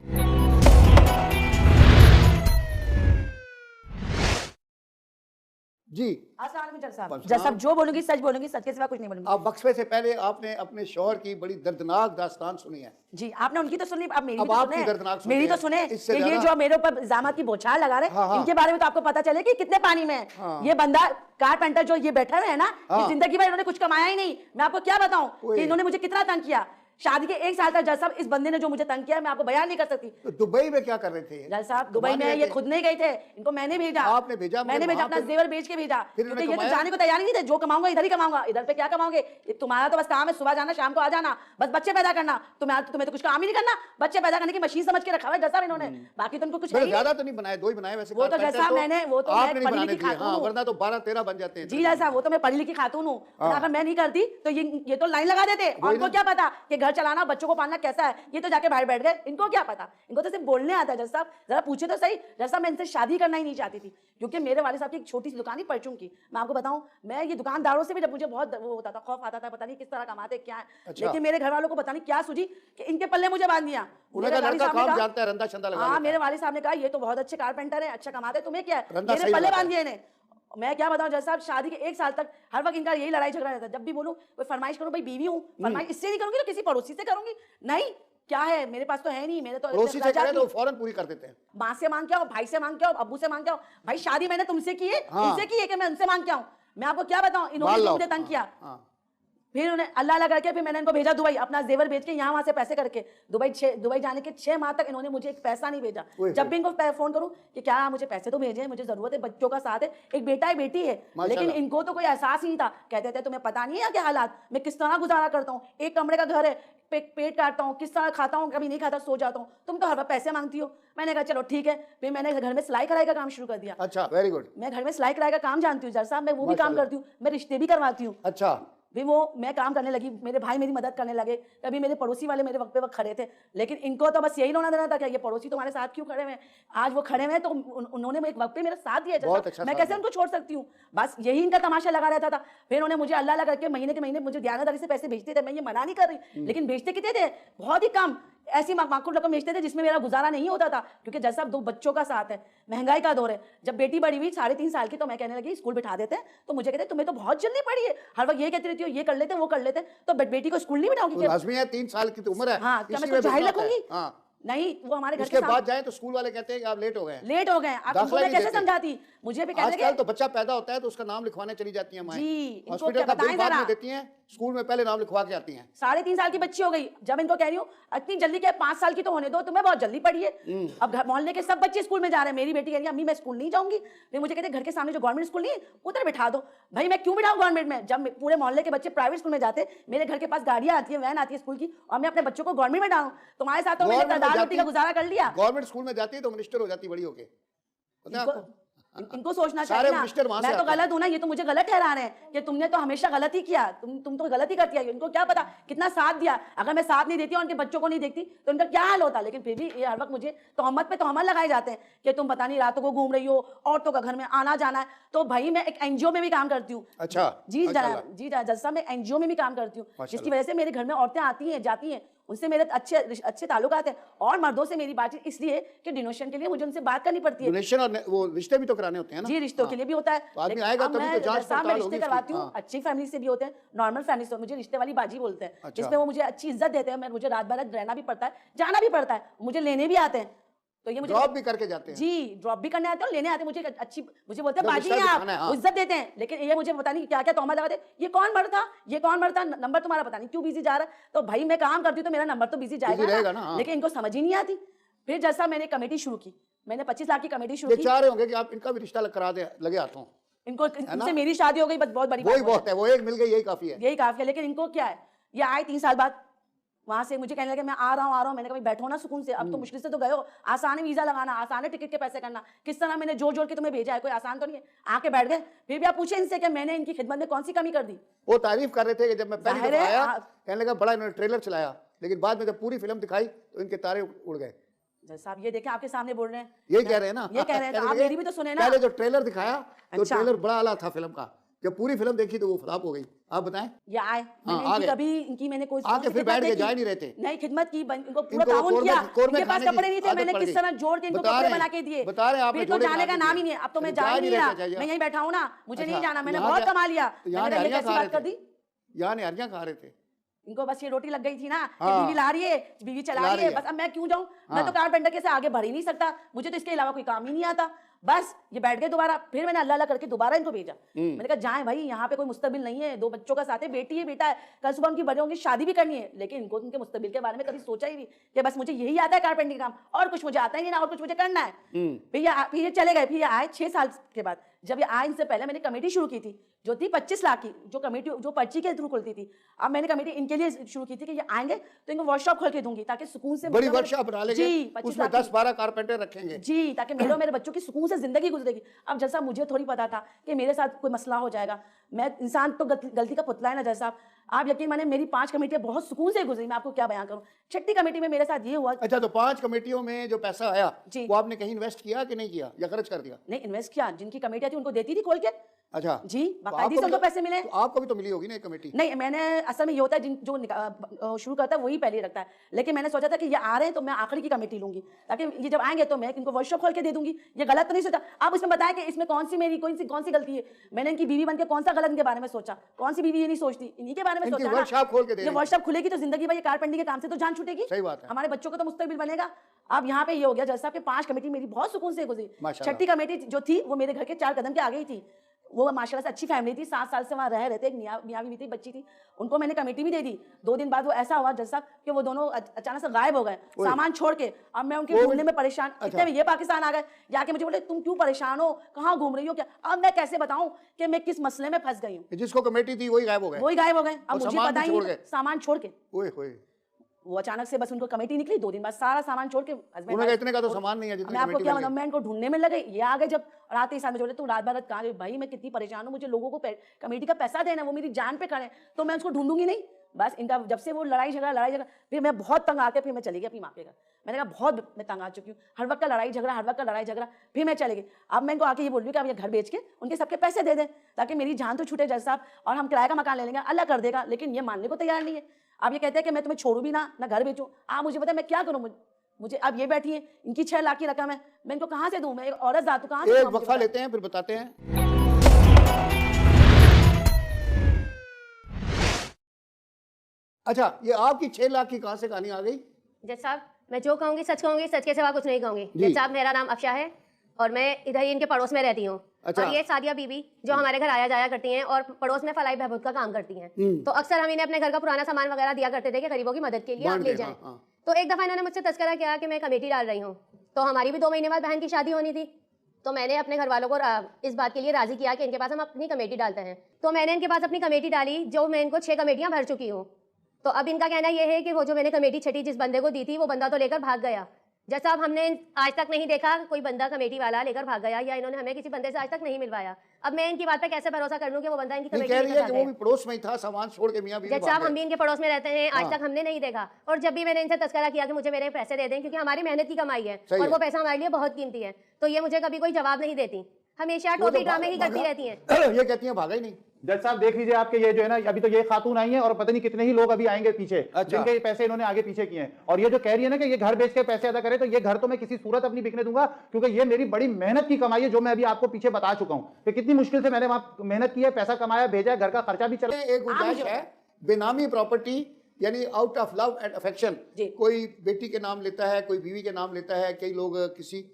Speaker 1: जी
Speaker 3: जज साहब जो बोलूंगी सच बोलूंगी, सच के सिवा कुछ नहीं बोलूंगी।
Speaker 1: अब वक्फे से पहले आपने अपने शौहर की बड़ी दर्दनाक दास्तान सुनी है
Speaker 3: जी, आपने उनकी तो सुनी, अब मेरी
Speaker 1: अब
Speaker 3: भी
Speaker 1: आपकी
Speaker 3: सुने,
Speaker 1: दर्दनाक
Speaker 3: मेरी तो सुने कि ये जो मेरे ऊपर इल्जामात की बौछार लगा रहे हैं, इनके बारे में तो आपको पता चले कि कितने पानी में है। ये बंदा कारपेंटर जो ये बैठा हुए है ना, जिंदगी भर इन्होंने कुछ कमाया ही नहीं। मैं आपको क्या बताऊं कि इन्होंने मुझे कितना तंग किया। शादी के 1 साल तक जज साहब इस बंदे ने जो मुझे तंग किया मैं आपको बयान नहीं कर सकती।
Speaker 1: तो दुबई में क्या कर रहे थे
Speaker 3: जज साहब? दुबई में ये खुद नहीं गए थे, इनको मैंने भेजा।
Speaker 1: आपने भेजा?
Speaker 3: मैंने भेजा, अपना जेवर बेच के भेजा, क्योंकि ये तो जाने को तैयार नहीं थे। जो कमाऊंगा इधर ही कमाऊंगा, इधर पे क्या कमाओगे? तुम्हारा तो बस काम है सुबह जाना शाम को आ जाना, बस बच्चे पैदा करना। तुम्हें तो कुछ काम ही नहीं करना, बच्चे पैदा करने की मशीन समझ के रखा है जज साहब इन्होंने। बाकी तो उनको कुछ
Speaker 1: ज्यादा तो नहीं बनाए, 2 ही बनाए वैसे।
Speaker 3: वो तो जज साहब मैंने, वो तो मैं पढ़ी लिखी खातून हूं,
Speaker 1: वरना तो 12-13 बन जाते हैं
Speaker 3: जी जज साहब। वो तो मैं पढ़ी लिखी खातून हूं, अगर मैं नहीं करती तो ये तो लाइन लगा देते। उनको क्या पता कि घर चलाना, बच्चों को पालना कैसा है, ये तो जाके बाहर बैठ गए। इनको क्या पता, इनको तो सिर्फ बोलने आता है। जज साहब जरा पूछे तो सही। जज साहब मैं इनसे शादी करना ही नहीं चाहती थी, क्योंकि मेरे वाले साहब की एक छोटी सी दुकान ही परचून की। मैं आपको बताऊं, मैं ये दुकानदारों से भी जब मुझे बहुत वो होता था, खौफ आता था, पता नहीं किस तरह कमाते क्या है। लेकिन मेरे घर वालों को पता नहीं क्या सूझी कि इनके पल्ले मुझे बांध दिया। मेरे वाले साहब ने कहा ये तो बहुत अच्छे कारपेंटर है, अच्छा कमाते, तुम्हें क्या है, मेरे पल्ले बांध दिए इन्हें। मैं क्या बताऊं जज साहब, शादी के 1 साल तक हर वक्त इनका यही लड़ाई झगड़ा रहता है। जब भी बोलूं कोई फरमाइश करूं, भाई बीवी हूं, फरमाइश इससे नहीं करूंगी तो किसी पड़ोसी से करूंगी। नहीं, क्या है, मेरे पास तो है नहीं, मेरे तो
Speaker 1: पड़ोसी से करे तो फौरन पूरी कर देते हैं।
Speaker 3: माँ से मांग के आओ, भाई से मांग के आओ, अब्बू से मांग के आओ। भाई शादी मैंने तुमसे की है, इनसे की है कि मैं उनसे मांग के आऊं? मैं आपको क्या बताऊं, इन्होंने मुझे तंग किया। फिर उन्हें अल्लाह अल्लाह करके फिर मैंने इनको भेजा दुबई, अपना जेवर बेच के यहाँ वहां से पैसे करके दुबई जाने के 6 माह तक इन्होंने मुझे एक पैसा नहीं भेजा। जब भी इनको फोन करूं कि क्या मुझे पैसे तो भेजे, मुझे जरूरत है, बच्चों का साथ है, एक बेटा है बेटी है, लेकिन इनको तो कोई एहसास ही नहीं था। कहते थे तुम्हें पता नहीं है क्या हालात, मैं किस तरह गुजारा करता हूँ, एक कमरे का घर है, पेट काटता हूँ, किस तरह खाता हूँ, कभी नहीं खाता, सो जाता हूँ, तुम तो हर बार पैसे मांगती हो। मैंने कहा चलो ठीक है, फिर मैंने घर में सिलाई कढ़ाई का काम शुरू कर दिया।
Speaker 1: अच्छा, वेरी गुड।
Speaker 3: मैं घर में सिलाई कढ़ाई का काम जानती हूँ जर साहब, मैं वो भी काम करती हूँ, मैं रिश्ते भी करवाती हूँ।
Speaker 1: अच्छा,
Speaker 3: भी वो मैं काम करने लगी, मेरे भाई मेरी मदद करने लगे, कभी मेरे पड़ोसी वाले मेरे वक्त पे वक्त खड़े थे, लेकिन इनको तो बस यही रोना देना था कि ये पड़ोसी तुम्हारे साथ क्यों खड़े हुए, आज वो खड़े हुए तो उन्होंने एक वक्त पे मेरा साथ दिया,
Speaker 1: अच्छा,
Speaker 3: मैं कैसे उनको छोड़ सकती हूँ। बस यही इनका तमाशा लगा रहता था। फिर उन्होंने मुझे अल्लाह अल्लाह करके महीने के महीने मुझे दयानदारी से पैसे भेजते थे। मैं ये मना नहीं कर रही, लेकिन भेजते कितने थे, बहुत ही कम, ऐसी माकूल रकम भेजते थे जिसमें मेरा गुजारा नहीं होता था, क्योंकि जैसा 2 बच्चों का साथ है, महंगाई का दौर है। जब बेटी बड़ी हुई 3.5 साल की, तो मैं कहने लगी स्कूल बिठा देते हैं, तो मुझे कहते तुम्हें तो बहुत जल्दी पड़ी है, हर वक्त ये कहती रहती हो ये कर लेते वो कर लेते, तो बेटी को स्कूल नहीं बिठाऊंगी।
Speaker 1: लाजमी है, 3 साल की तो उम्र है।
Speaker 3: हाँ, क्या मैं तो जाहिर रखूंगी?
Speaker 1: हाँ,
Speaker 3: नहीं, वो हमारे घर
Speaker 1: इसके बाद जाए तो स्कूल वाले कहते हैं कि आप लेट हो गए,
Speaker 3: लेट हो गए। आप इनको मैं कैसे समझाती, मुझे भी कहते
Speaker 1: आजकल तो बच्चा पैदा होता है तो उसका नाम लिखवाने चली जाती हैं माएं,
Speaker 3: जी,
Speaker 1: हॉस्पिटल का बिल बाद में देती हैं, स्कूल में पहले नाम लिखवा के आती हैं।
Speaker 3: 3.5 साल की बच्ची हो गई, जब इनको कह रही हूँ इतनी जल्दी क्या 5 साल की तो होने दो, तुम्हें बहुत जल्दी पड़ी है। अब मोहल्ले के सब बच्चे स्कूल में जा रहे हैं, मेरी बेटी कह रही है अम्मी मैं स्कूल नहीं जाऊंगी। फिर मुझे कहते घर के सामने जो गवर्नमेंट स्कूल नहीं है उधर बिठा दो। भाई मैं क्यों बिठाऊं गवर्नमेंट में, जब पूरे मोहल्ले के बच्चे प्राइवेट स्कूल में जाते, मेरे घर के पास गाड़ियां आती है, वैन आती है स्कूल की, और मैं अपने बच्चों को गवर्नमेंट में डालूं। तुम्हारे साथ तो मैंने दाल रोटी का गुजारा कर लिया।
Speaker 1: गवर्नमेंट स्कूल में जाती है तो मिनिस्टर हो जाती बड़ी होके, पता है आपको?
Speaker 3: इनको सोचना चाहिए ना, मैं तो गलत हूं ना, ये तो मुझे गलत ठहरा रहे हैं कि तुमने तो हमेशा गलत ही किया, तुम तो गलत ही करती है। इनको क्या पता कितना साथ दिया, अगर मैं साथ नहीं देती और उनके बच्चों को नहीं देखती तो इनका क्या हाल होता। लेकिन फिर भी ये हर वक्त मुझे तोहमत पे तोहमत लगाए जाते हैं कि तुम पता नहीं रातों को घूम रही हो, औरतों का घर में आना जाना है। तो भाई मैं एक एनजीओ में भी काम करती हूँ।
Speaker 1: अच्छा,
Speaker 3: जी जज साहब, मैं एनजीओ में भी काम करती हूँ, जिसकी वजह से मेरे घर में औरतें आती हैं जाती हैं, उनसे मेरे अच्छे ताल्लुकात हैं। और मर्दों से मेरी बातचीत इसलिए कि डोनेशन के लिए मुझे उनसे बात करनी पड़ती है।
Speaker 1: डोनेशन और वो रिश्ते भी तो कराने होते हैं ना?
Speaker 3: जी, रिश्तों के लिए भी होता है।
Speaker 1: आदमी आएगा तभी तो जांच पड़ताल होगी।
Speaker 3: रिश्ते करवाती हूँ, अच्छी फैमिली से भी होते हैं, नॉर्मल फैमिली से, मुझे रिश्ते वाली बाजी बोलते हैं, जिसमें वो मुझे अच्छी इज्जत देते हैं। मुझे रात भर रहना भी पड़ता है, जाना भी पड़ता है, मुझे लेने भी आते हैं, तो ये मुझे
Speaker 1: ड्रॉप भी करके जाते हैं।
Speaker 3: जी, ड्रॉप भी करने आते हैं और लेने आते हैं। मुझे बोलते हैं बाजी हैं आप, इज्जत देते हैं। लेकिन ये मुझे पता नहीं क्या क्या तोहमत लगाते, ये कौन मर्द था, ये कौन मर्द था, नंबर तुम्हारा पता नहीं क्यों बिजी जा रहा है। तो भाई मैं काम करती हूँ तो मेरा नंबर तो बिजी जाएगा ना, लेकिन इनको समझ ही नहीं आती। फिर जैसा मैंने कमेटी शुरू की, मैंने 25 लाख की कमेटी शुरू की।
Speaker 1: चाह रहे होंगे कि आप इनका भी रिश्ता करा दे, लगे हाथों।
Speaker 3: इनसे मेरी शादी हो गई, बस बहुत बड़ी
Speaker 1: वही बहुत है, वो एक मिल गई यही काफी है,
Speaker 3: यही काफी है। लेकिन इनको क्या है, ये आए 3 साल बाद, वहां से मुझे कहने लगे मैं आ रहा हूँ। मैंने कहा बैठो ना सुकून से, अब तो मुश्किल से तो गए हो, आसान है वीजा लगाना, आसान है टिकट के पैसे करना, किस तरह मैंने जोड़ जोड़ के तुम्हें भेजा है, कोई आसान तो नहीं है। आके बैठ गए, फिर भी आप पूछे इनसे कि मैंने इनकी खिदमत में कौन सी कमी कर दी।
Speaker 1: वो तारीफ कर रहे थे कि जब मैं पहली दफा आया कहने लगा बड़ा इन्होंने ट्रेलर चलाया, लेकिन बाद में जब पूरी फिल्म दिखाई तो इनके तारे उड़ गए।
Speaker 3: साहब ये देखें आपके सामने बोल रहे हैं,
Speaker 1: यही कह रहे हैं ना,
Speaker 3: ये कह रहे हैं, तो आप मेरी भी तो सुने ना।
Speaker 1: पहले जो ट्रेलर दिखाया तो ट्रेलर बड़ा आला था फिल्म का, जब पूरी फिल्म देखी तो वो फ्लॉप हो गई। आप बताएं।
Speaker 3: ये आए, मैंने इनकी कभी इनकी मैंने कोई
Speaker 1: आके फिर बैठ के जा नहीं रहे थे,
Speaker 3: नहीं खिदमत की, इनको पूरा ताउन किया। इनके पास कपड़े नहीं थे, मैंने किस तरह जोड़ के इनको कपड़े बना के दिए।
Speaker 1: बता रहे आप,
Speaker 3: तो जाने का नाम ही नहीं है, अब तो मैं जा ही नहीं रहा, मैं यहीं बैठा हूँ ना, मुझे नहीं जाना, मैंने बहुत कमा लिया। मैंने कैसी बात कर दी,
Speaker 1: यहाँ निहारियां खा रहे थे।
Speaker 3: इनको बस ये रोटी लग गई थी ना कि बीवी ला रही है, बीवी चला रही है, बस अब मैं क्यों जाऊं, मैं तो कारपेंटर के से आगे बढ़ ही नहीं सकता, मुझे तो इसके अलावा कोई काम ही नहीं आता। बस ये बैठ गए दोबारा, फिर मैंने अल्लाह अल्लाह करके दोबारा इनको भेजा। मैंने कहा जाएं भाई, यहाँ पे कोई मुस्तबिल नहीं है, 2 बच्चों का साथ है, बेटी है बेटा है, कल सुबह उनकी बड़े होंगी, शादी भी करनी है। लेकिन इनको उनके मुस्तबिल के बारे में कभी सोचा ही नहीं कि बस मुझे यही आता है कारपेंटिंग काम, और कुछ मुझे आता ही नहीं ना, और कुछ मुझे करना है। फिर ये चले गए। फिर ये आए 6 साल के बाद, जब ये आए इनसे पहले मैंने कमेटी शुरू की थी जो थी 25 लाख की, जो कमेटी जो पर्ची के थ्रू खुलती थी। अब मैंने कमेटी इनके लिए शुरू की थी कि ये आएंगे तो इनको वर्कशॉप खोल के दूंगी, ताकि सुकून से
Speaker 1: बड़ी वर्कशॉप बना लेंगे,
Speaker 3: जी, 25
Speaker 1: उसमें 10-12 कारपेंटर रखेंगे
Speaker 3: जी, ताकि मेरे बच्चों की सुकून से जिंदगी गुजरेगी। अब जैसा मुझे थोड़ी पता था कि मेरे साथ कोई मसला हो जाएगा, मैं इंसान तो गलती का पुतला है ना जैसा। आप यकीन माने मेरी 5 कमेटियां बहुत सुकून से गुजरी, मैं आपको क्या बयान करूं। 6ठी कमेटी में मेरे साथ ये हुआ।
Speaker 1: अच्छा, तो 5 कमेटियों में जो पैसा आया वो आपने कहीं इन्वेस्ट किया कि नहीं किया, या खर्च कर दिया?
Speaker 3: नहीं, इन्वेस्ट किया, जिनकी कमेटियां थी उनको देती थी खोल के।
Speaker 1: अच्छा
Speaker 3: जी, बाकायदे से उनको पैसे मिले।
Speaker 1: तो आपको भी तो मिली होगी ना एक कमेटी?
Speaker 3: नहीं, मैंने असल में ये होता है जो शुरू करता है वही पहले रखता है, लेकिन मैंने सोचा था कि ये आ रहे हैं तो मैं आखिरी की कमेटी लूंगी, ताकि ये जब आएंगे तो मैं इनको वर्कशॉप खोल के दे दूंगी। ये गलत तो नहीं सोचा। आप इसमें बताएं कि इसमें कौन सी मेरी कौन सी गलती है। मैंने इनकी बीवी बन के कौन सा गलत इनके बारे में सोचा, कौन सी बीवी ये नहीं सोचती, इन्हीं के बारे में सोचा।
Speaker 1: वर्कशॉप खोल के दे,
Speaker 3: वर्कशॉप खुलेगी तो जिंदगी भाई कारपेंटिंग के काम से तो जान छूटेगी।
Speaker 1: सही बात है,
Speaker 3: हमारे बच्चों को तो मुस्तकबिल बनेगा। अब यहाँ पे ये हो गया जैसा कि 5 कमेटी मेरी बहुत सुकून से गुजरी। 6ठी कमेटी जो थी वो मेरे घर के 4 कदम के आगे ही थी, वो माशाल्लाह से अच्छी फैमिली थी, 7 साल से वहाँ रह रहे थे, एक मियाँ बीवी थी, बच्ची थी, उनको मैंने कमेटी भी दे दी। 2 दिन बाद वो ऐसा हुआ जज साहब कि वो दोनों अचानक से गायब हो गए सामान छोड़ के। अब मैं उनके ढूंढने में परेशान, इतने में ये पाकिस्तान आ गए, जाके मुझे बोले तुम क्यों परेशान हो, कहाँ घूम रही हो क्या। अब मैं कैसे बताऊं कि मैं किस मसले में फंस गई हूँ।
Speaker 1: जिसको कमेटी थी वही गायब हो गए,
Speaker 3: वही गायब हो गए। अब
Speaker 1: और
Speaker 3: मुझे
Speaker 1: सामान
Speaker 3: पता
Speaker 1: भी
Speaker 3: ही
Speaker 1: छोड़
Speaker 3: नहीं,
Speaker 1: गए।
Speaker 3: सामान छोड़ के
Speaker 1: ओए होए,
Speaker 3: वो अचानक से बस उनको कमेटी निकली, 2 दिन बाद सारा सामान छोड़ के हस्बैंड
Speaker 1: उन्होंने कहा इतने का तो सामान नहीं है जितने
Speaker 3: मैं आपको
Speaker 1: कमेटी
Speaker 3: क्या
Speaker 1: में
Speaker 3: बताऊं, मैं इनको ढूंढने में लगे, ये आ गए जब रात ही साथ में बोले तुम रात भर कहाँ गए। भाई मैं कितनी परेशान हूँ, मुझे लोगों को कमेटी का पैसा देना है, वो मेरी जान पे खड़े हैं, तो मैं उसको ढूंढूंगी नहीं। बस इनका जब से वो लड़ाई झगड़ा, फिर मैं बहुत तंग आके फिर मैं चली गई अपनी माँ के घर। मैंने कहा बहुत मैं तंग आ चुकी हूँ, हर वक्त का लड़ाई झगड़ा, फिर मैं चले गई। अब मैं इनको आके ये बोल रही हूँ कि आप ये घर बेच के उनके सबके पैसे दे दें ताकि मेरी जान तो छूटे जज साहब, और हम किराए का मकान ले लेंगे, अल्लाह कर देगा। लेकिन ये मानने को तैयार नहीं है। अब ये कहते हैं कि मैं तुम्हें छोड़ू भी ना घर बेचूं। आप मुझे बताएं मैं क्या करूं। मुझे अब ये बैठी है, इनकी 6 लाख की रकम है, मैं इनको कहाँ से दूं, मैं एक औरत जातू कहाँ से
Speaker 1: एक
Speaker 3: दूं, मुझे
Speaker 1: वक्फा
Speaker 3: बताएं।
Speaker 1: लेते हैं फिर बताते हैं। अच्छा, ये आपकी 6 लाख की कहाँ से कहानी आ गई?
Speaker 4: जज साहब मैं जो कहूँगी सच कहूँगी, सच के सिवा कुछ नहीं कहूँगी।
Speaker 1: जी।
Speaker 4: जज साहब मेरा नाम अफशा है और मैं इधर ही इनके पड़ोस में रहती हूँ।
Speaker 1: अच्छा।
Speaker 4: और ये सादिया बीबी जो हमारे घर आया जाया करती हैं और पड़ोस में फलाई बहबूद का काम करती हैं। तो अक्सर हम इन्हें अपने घर का पुराना सामान वगैरह दिया करते थे कि गरीबों की मदद के लिए आप
Speaker 1: बांट
Speaker 4: ले
Speaker 1: दे,
Speaker 4: जाएं।
Speaker 1: हाँ, हाँ।
Speaker 4: तो एक दफा इन्होंने मुझसे तस्करा किया कि मैं कमेटी डाल रही हूँ। तो हमारी भी 2 महीने बाद बहन की शादी होनी थी, तो मैंने अपने घर वालों को इस बात के लिए राजी किया कि इनके पास हम अपनी कमेटी डालते हैं। तो मैंने इनके पास अपनी कमेटी डाली, जो मैं इनको 6 कमेटियां भर चुकी हूँ। तो अब इनका कहना यह है कि वो जो मैंने कमेटी छठी जिस बंदे को दी थी वो बंदा तो लेकर भाग गया। जैसा अब हमने आज तक नहीं देखा कोई बंदा कमेटी वाला लेकर भाग गया, या इन्होंने हमें किसी बंदे से आज तक नहीं मिलवाया। अब मैं इनकी बात पे कैसे भरोसा कर लूं कि वो बंदा इनकी
Speaker 1: नहीं,
Speaker 4: कमेटी
Speaker 1: कह रही
Speaker 4: लेकर
Speaker 1: है कि
Speaker 4: भाग
Speaker 1: वो
Speaker 4: गया।
Speaker 1: भी पड़ोस में ही था, सामान छोड़ के मियां बीवी
Speaker 4: जज
Speaker 1: भाग
Speaker 4: साहब
Speaker 1: गए।
Speaker 4: हम भी इनके पड़ोस में रहते हैं, आज
Speaker 1: हाँ।
Speaker 4: तक हमने नहीं देखा। और जब भी मैंने इनसे तस्करा किया कि मुझे मेरे पैसे दे दें क्योंकि हमारी मेहनत की कमाई है
Speaker 1: सही
Speaker 4: और
Speaker 1: है।
Speaker 4: वो पैसा हमारे लिए बहुत कीमती है, तो ये मुझे कभी कोई जवाब नहीं देती, हमेशा
Speaker 1: वो तो
Speaker 4: टोपी ड्रामे ही करती
Speaker 1: भागा-
Speaker 4: रहती हैं।
Speaker 1: ये कहती है भागा ही नहीं।
Speaker 2: जज साहब देख लीजिए, आपके ये जो है ना, अभी तो ये खातून आई हैं और पता नहीं कितने ही लोग अभी आएंगे पीछे,
Speaker 1: अच्छा।
Speaker 2: जिनके ये पैसे इन्होंने आगे पीछे किए हैं। और ये जो कह रही है ना कि ये घर बेच के पैसे अदा करे, तो ये घर तो मैं किसी सूरत अपनी बिकने दूंगा, क्योंकि ये मेरी बड़ी मेहनत की कमाई है, जो मैं अभी आपको पीछे बता चुका हूं कि कितनी मुश्किल से मैंने वहां मेहनत की है, पैसा कमाया, भेजा, घर का खर्चा भी चला।
Speaker 1: एक गुंजाइश है, बेनामी प्रॉपर्टी यानी out of love and affection,
Speaker 3: जी।
Speaker 1: कोई बेटी के नाम लेता है, कोई बीवी के नाम लेता है, कई लोग किसी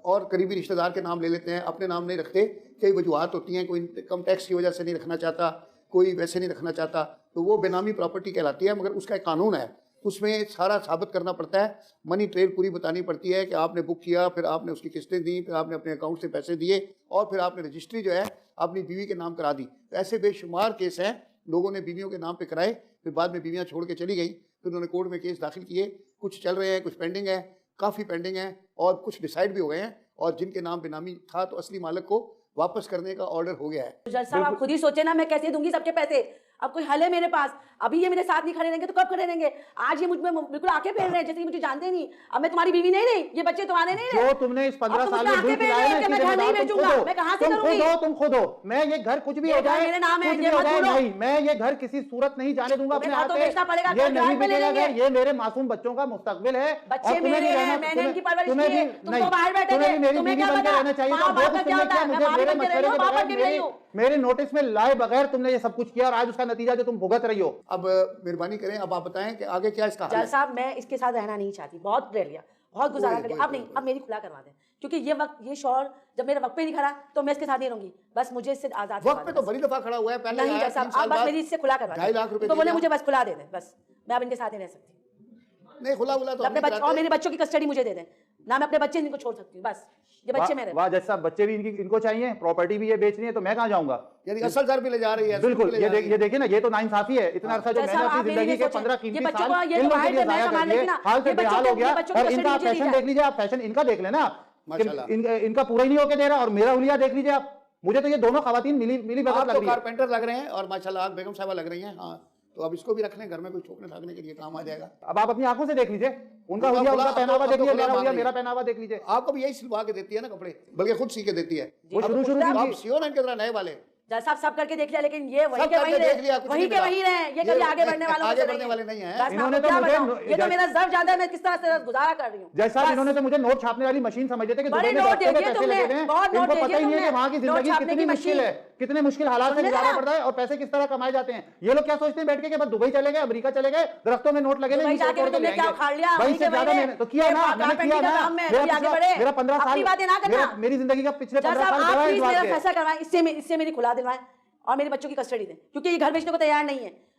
Speaker 1: और करीबी रिश्तेदार के नाम ले लेते हैं, अपने नाम नहीं रखते। कई वजूहत होती हैं, कोई इनकम टैक्स की वजह से नहीं रखना चाहता, कोई वैसे नहीं रखना चाहता, तो वो बेनामी प्रॉपर्टी कहलाती है। मगर उसका एक कानून है, उसमें सारा साबित करना पड़ता है, मनी ट्रेल पूरी बतानी पड़ती है कि आपने बुक किया, फिर आपने उसकी किस्तें दी, फिर आपने अपने अकाउंट से पैसे दिए, और फिर आपने रजिस्ट्री जो है अपनी बीवी के नाम करा दी। तो ऐसे बेशुमार केस हैं, लोगों ने बीवियों के नाम पे कराए, फिर बाद में बीवियाँ छोड़ के चली गई, फिर उन्होंने कोर्ट में केस दाखिल किए, कुछ चल रहे हैं, कुछ पेंडिंग है, काफ़ी पेंडिंग है, और कुछ डिसाइड भी हो गए हैं, और जिनके नाम बेनामी था तो असली मालिक को वापस करने का ऑर्डर हो गया है।
Speaker 3: जज साहब आप खुद ही सोचे ना, मैं कैसे दूंगी सबके पैसे। अब कोई हल है मेरे पास? अभी ये मेरे साथ नहीं खड़े रहेंगे तो कब खड़े रहेंगे? आज ये मुझ में बिल्कुल आके फेर रहे हैं जैसे कि मुझे जानते नहीं। अब मैं तुम्हारी बीवी नहीं रही, ये बच्चे तुम्हारे नहीं रहे।
Speaker 2: जो तुमने इस 15
Speaker 3: अब तुम
Speaker 2: साल
Speaker 3: मुझे
Speaker 2: में दूध
Speaker 3: आके
Speaker 2: पिलाया ना,
Speaker 3: फेर रहे हैं कि
Speaker 2: इसकी
Speaker 3: मैं घर नहीं
Speaker 2: जिम्मेदार तुम
Speaker 3: बेचूंगा।
Speaker 2: खुद हो।
Speaker 3: मैं कहाँ से
Speaker 2: तुम
Speaker 3: करूंगी?
Speaker 2: तुम खुद हो। मैं ये घर कुछ भी
Speaker 3: ये
Speaker 2: हो
Speaker 3: घर
Speaker 2: जाए,
Speaker 3: मेरे नाम है,
Speaker 2: कुछ भी
Speaker 3: ये
Speaker 2: हो
Speaker 3: मत
Speaker 2: जाए,
Speaker 3: बोलो।
Speaker 2: नहीं, मैं ये घर किसी सूरत नहीं जाने दूंगा अपने
Speaker 3: घर
Speaker 2: हाथ
Speaker 3: तो
Speaker 2: से।
Speaker 3: बेचना पड़ेगा,
Speaker 2: ये
Speaker 3: घर
Speaker 2: नहीं
Speaker 3: में
Speaker 2: बिकेगा
Speaker 3: लेंगे।
Speaker 2: घर, ये मेरे मासूम बच्चों का मुस्तकबिल है।
Speaker 3: बच्चे
Speaker 2: और तुम्हें
Speaker 3: मेरे
Speaker 2: भी
Speaker 3: हैं,
Speaker 2: रहना-
Speaker 3: मैंने
Speaker 2: तुम्हें-
Speaker 3: इनकी परवरिश
Speaker 2: तुम्हें
Speaker 3: की है।
Speaker 2: भी-
Speaker 3: तुम
Speaker 2: नहीं,
Speaker 3: तो बाहर बैठे
Speaker 2: तुम्हें
Speaker 3: थे,
Speaker 2: भी मेरी
Speaker 3: तुम्हें
Speaker 2: बीवी
Speaker 3: क्या
Speaker 2: बनकर
Speaker 3: पता?
Speaker 2: रहना चाहिए था।
Speaker 3: माँ
Speaker 2: जो
Speaker 3: बाप
Speaker 2: कुछ
Speaker 3: का क्या
Speaker 2: तुमने
Speaker 3: होता
Speaker 2: किया,
Speaker 3: है? मैं
Speaker 2: मुझे
Speaker 3: माँ
Speaker 2: मेरे
Speaker 3: बन के रही
Speaker 2: मशवरे
Speaker 3: हूँ,
Speaker 2: के
Speaker 3: बाप
Speaker 2: बगैर
Speaker 3: बन के भी रही हूँ।
Speaker 2: मेरे नोटिस में लाए बगैर तुमने ये सब कुछ किया, और आज उसका नतीजा जो तुम भुगत रही हो।
Speaker 1: अब मेहरबानी करें, अब आप बताएं कि आगे क्या इसका हल
Speaker 3: जज
Speaker 1: है?
Speaker 3: साहब मैं इसके साथ रहना नहीं चाहती, बहुत रह लिया, बहुत गुजारा कर लिया।
Speaker 1: कोई-
Speaker 3: अब नहीं, अब मेरी खुला करवा दें, क्योंकि ये वक्त ये शौर जब मेरे वक्त पे नहीं खड़ा तो मैं इसके साथ नहीं रहूंगी। बस मुझे इससे आजाद
Speaker 1: वक्त पे तो बड़ी दफा खड़ा हुआ है, पहले
Speaker 3: नहीं
Speaker 1: आया,
Speaker 3: जज साहब
Speaker 1: 3 साल
Speaker 3: आप बस
Speaker 1: बाद
Speaker 3: मेरी इससे खुला करवा
Speaker 1: 2.5 लाख रुपए
Speaker 3: तो बोले
Speaker 1: दिए
Speaker 3: मुझे बस खुला दे दें, बस मैं अब इनके साथ नहीं रह सकती।
Speaker 1: नहीं, खुला तो
Speaker 3: अपने
Speaker 1: हम
Speaker 3: बच्चे और मेरे बच्चों की कस्टडी मुझे दे दें ना, मैं अपने बच्चे इनको छोड़ सकती हूँ, बस ये बच्चे मेरे।
Speaker 2: वाह जज साहब, बच्चे भी इनको चाहिए, प्रॉपर्टी भी ये बेचनी है, तो मैं कहाँ जाऊंगा?
Speaker 1: यानी असल घर भी ले जा रही है,
Speaker 2: बिल्कुल,
Speaker 1: सूद भी ले जा रही है।
Speaker 2: ये देखिए ना, ये तो नाइंसाफी है। इतना अरसा जो
Speaker 3: जैसा
Speaker 2: मैंने
Speaker 3: आप
Speaker 2: अपनी
Speaker 3: मेरी
Speaker 2: जिंदगी के
Speaker 3: सोचें,
Speaker 2: 15
Speaker 3: ये
Speaker 2: कीमती
Speaker 3: बच्चों
Speaker 2: साल
Speaker 3: को ये
Speaker 2: इन
Speaker 3: तो
Speaker 2: लोगों के
Speaker 3: बाहर
Speaker 2: लिए
Speaker 3: से मैं
Speaker 2: जाया
Speaker 3: कमा
Speaker 2: कर दिए,
Speaker 3: लेती ना,
Speaker 2: हाल
Speaker 3: ये
Speaker 2: से
Speaker 3: बच्चों
Speaker 2: बेहाल
Speaker 3: को-
Speaker 2: हो गया।
Speaker 3: ये बच्चों को
Speaker 2: और
Speaker 3: कस्टडी
Speaker 2: इनका
Speaker 3: मुझे
Speaker 2: फैशन
Speaker 3: दी
Speaker 2: देख लीजिए आप, फैशन इनका देख लेना,
Speaker 1: माशाल्लाह।
Speaker 2: इनका पूरा ही नहीं होके दे रहा, और मेरा हुलिया देख लीजिए आप। मुझे तो ये दोनों खवातीन मिली भगत
Speaker 1: आप
Speaker 2: लग
Speaker 1: तो
Speaker 2: रही है।
Speaker 1: कारपेंटर लग रहे हैं और माशाल्लाह आप बेगम साहबा लग रही हैं। हाँ, तो अब इसको भी रख लें घर में, कोई ठोकने ठाकने के लिए काम आ जाएगा।
Speaker 2: अब आप अपनी आंखों से देख लीजिए, उनका
Speaker 1: उनका
Speaker 2: हुलिया,
Speaker 1: खुला-
Speaker 2: उनका
Speaker 1: अब तो-
Speaker 2: पहनावा
Speaker 1: अब
Speaker 2: देख
Speaker 1: तो
Speaker 2: लीजिए,
Speaker 1: खुला
Speaker 2: मेरा हुलिया,
Speaker 1: मांग
Speaker 2: मेरा
Speaker 1: रही है।
Speaker 2: पहनावा देख लीजिए।
Speaker 1: आपको भी यही सिलवा के देती है ना कपड़े, बल्कि खुद सी के देती है।
Speaker 3: जी,
Speaker 1: अब
Speaker 3: तो
Speaker 1: आप
Speaker 3: खुद
Speaker 1: सियो ना इनके तरह नए वाले।
Speaker 3: जज साहब सब करके देख लिया, लेकिन ये वहीं
Speaker 1: सब
Speaker 3: के वहीं
Speaker 1: करके देख लिया,
Speaker 3: रहे,
Speaker 1: कुछ
Speaker 3: वहीं
Speaker 1: नहीं
Speaker 3: के
Speaker 1: मिला।
Speaker 3: वहीं रहे, ये कभी आगे बढ़ने वालों में
Speaker 1: आगे
Speaker 3: से
Speaker 1: बढ़ने वाले नहीं हैं।
Speaker 3: जज साहब
Speaker 2: इन्होंने
Speaker 3: को
Speaker 2: तो
Speaker 3: क्या
Speaker 2: मुझे
Speaker 3: बताऊं, ये तो मेरा जब ज्यादा है, मैं किस तरह से गुजारा कर रही हूँ।
Speaker 2: जज साहब इन्होंने तो मुझे नोट छापने वाली मशीन समझ लेते कि
Speaker 3: बड़े
Speaker 2: दुबई में
Speaker 3: नोट
Speaker 2: दफ्तर में
Speaker 3: दे दिए
Speaker 2: पैसे
Speaker 3: तुमने,
Speaker 2: लगे हैं।
Speaker 3: बहुत नोट
Speaker 2: इनको
Speaker 3: दे
Speaker 2: पता ही
Speaker 3: दिए
Speaker 2: नहीं है कि
Speaker 3: तुमने।
Speaker 2: वहाँ की
Speaker 3: नोट
Speaker 2: जिंदगी
Speaker 3: छापने
Speaker 2: कितनी
Speaker 3: की
Speaker 2: मुश्किल
Speaker 3: मशीन।
Speaker 2: है, कितने मुश्किल हालात से
Speaker 3: सुनने
Speaker 2: गुजारना
Speaker 3: ना।
Speaker 2: पड़ता है और पैसे किस तरह कमाए जाते हैं। ये लोग क्या सोचते हैं बैठ के कि बस दुबई चले गए, अमेरिका चले गए, दरख्तों में नोट लगे,
Speaker 3: दुबई जाके तुमने क्या उखाड़ लिया?
Speaker 2: वहीं
Speaker 3: वहीं
Speaker 2: से
Speaker 3: के
Speaker 2: ज्यादा
Speaker 3: वहीं
Speaker 2: मैंने तो किया
Speaker 3: ये
Speaker 2: ना, मैंने
Speaker 3: कारपेंटर
Speaker 2: किया
Speaker 3: का
Speaker 2: ना।
Speaker 3: काम है,
Speaker 2: मेरा
Speaker 3: अभी आगे
Speaker 2: पिछला-
Speaker 3: बढ़े।
Speaker 2: मेरा 15 साल,
Speaker 3: अपनी बातें ना करना।
Speaker 2: मेरी जिंदगी का पिछले
Speaker 3: जज
Speaker 2: 15
Speaker 3: साहब
Speaker 2: साल
Speaker 3: आप
Speaker 2: गवाह इस
Speaker 3: प्लीज
Speaker 2: बात
Speaker 3: मेरा
Speaker 2: के।
Speaker 3: फैसला करवाएं, इससे मेरी खुला दिलवाएं और मेरे बच्चों की कस्टडी दें, क्योंकि ये घर बेचने को तैयार नहीं है।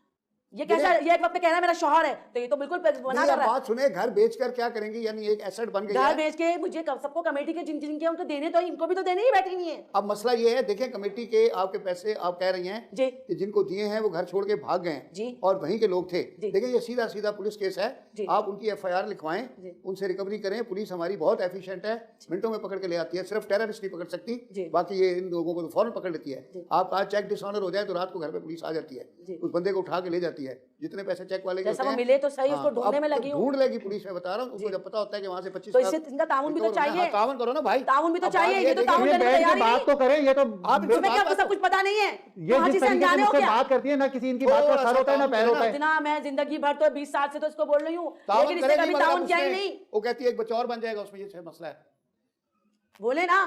Speaker 3: ये कैसा, ये एक वक्त पे कह रहा है मेरा शौहर है, तो ये तो बिल्कुल मना
Speaker 1: नहीं,
Speaker 3: कर
Speaker 1: अब
Speaker 3: रहा है।
Speaker 1: बात सुने, घर बेचकर क्या करेंगे, यानी एक एसेट बन गई
Speaker 3: घर
Speaker 1: है।
Speaker 3: बेच के मुझे सबको कमेटी के जिनके उनको देने, तो इनको भी तो देने ही बैठी नहीं है
Speaker 1: अब मसला ये है, देखें कमेटी के आपके पैसे आप कह रही हैं
Speaker 3: जी।
Speaker 1: कि जिनको दिए हैं वो घर छोड़ के भाग गए हैं
Speaker 3: जी।
Speaker 1: और वहीं के लोग थे।
Speaker 3: जी।
Speaker 1: देखें ये सीधा सीधा पुलिस केस है,
Speaker 3: जी।
Speaker 1: आप उनकी FIR लिखवाएं, उनसे रिकवरी करें। पुलिस हमारी बहुत एफिशिएंट है, मिनटों में पकड़ के ले आती है, सिर्फ टेररिस्ट नहीं पकड़
Speaker 3: जी।
Speaker 1: सकती, बाकी ये इन लोगों को तो फौरन पकड़ लेती है। आप आज चेक डिसऑनर हो जाए तो रात को घर पे पुलिस आ जाती है, उस बंदे को उठा के ले जाती है, जितने पैसे चेक वाले के
Speaker 3: जैसा
Speaker 1: होते
Speaker 3: वो
Speaker 1: हैं।
Speaker 3: मिले तो सही,
Speaker 1: हाँ,
Speaker 3: उसको
Speaker 1: तो
Speaker 3: ढूंढने
Speaker 1: अब
Speaker 3: में लगी हूँ।
Speaker 1: ढूंढ लेगी पुलिस, मैं बता रहा हूँ, उसको जब पता होता है कि वहाँ से 25
Speaker 3: तो इससे इनका ताउन भी तो चाहिए।
Speaker 1: हाँ, ताउन करो ना भाई,
Speaker 3: ताउन भी तो
Speaker 1: अब
Speaker 3: चाहिए,
Speaker 1: बात
Speaker 3: ये तो
Speaker 1: देखिए,
Speaker 3: ताउन
Speaker 2: ये
Speaker 3: करने को
Speaker 2: बैठ के
Speaker 3: तैयार ही
Speaker 2: बात
Speaker 3: नहीं।
Speaker 2: तो करें, ये तो
Speaker 1: आप इनसे
Speaker 3: तुम्हें क्या
Speaker 1: बात
Speaker 3: सब कुछ पता नहीं है?
Speaker 2: ये
Speaker 3: वहाँ
Speaker 2: जिस
Speaker 3: से
Speaker 2: तरीके से
Speaker 3: अनजाने हो
Speaker 2: मुझसे
Speaker 3: क्या?
Speaker 2: बात करती है ना, किसी इनकी बात का सर होता है ना पैर होता है।
Speaker 3: इतना मैं जिंदगी भर तो 20 साल से तो इसको बोल रही हूँ,
Speaker 1: ताउन
Speaker 3: लेकिन इसने
Speaker 1: करेगी,
Speaker 3: कभी
Speaker 1: मगर
Speaker 3: ताउन
Speaker 1: अब
Speaker 3: किया ही
Speaker 1: उसमें-
Speaker 3: नहीं।
Speaker 1: वो कहती है एक बच्चा और बन जाएगा, उसमें ये मसला है।
Speaker 3: बोले ना,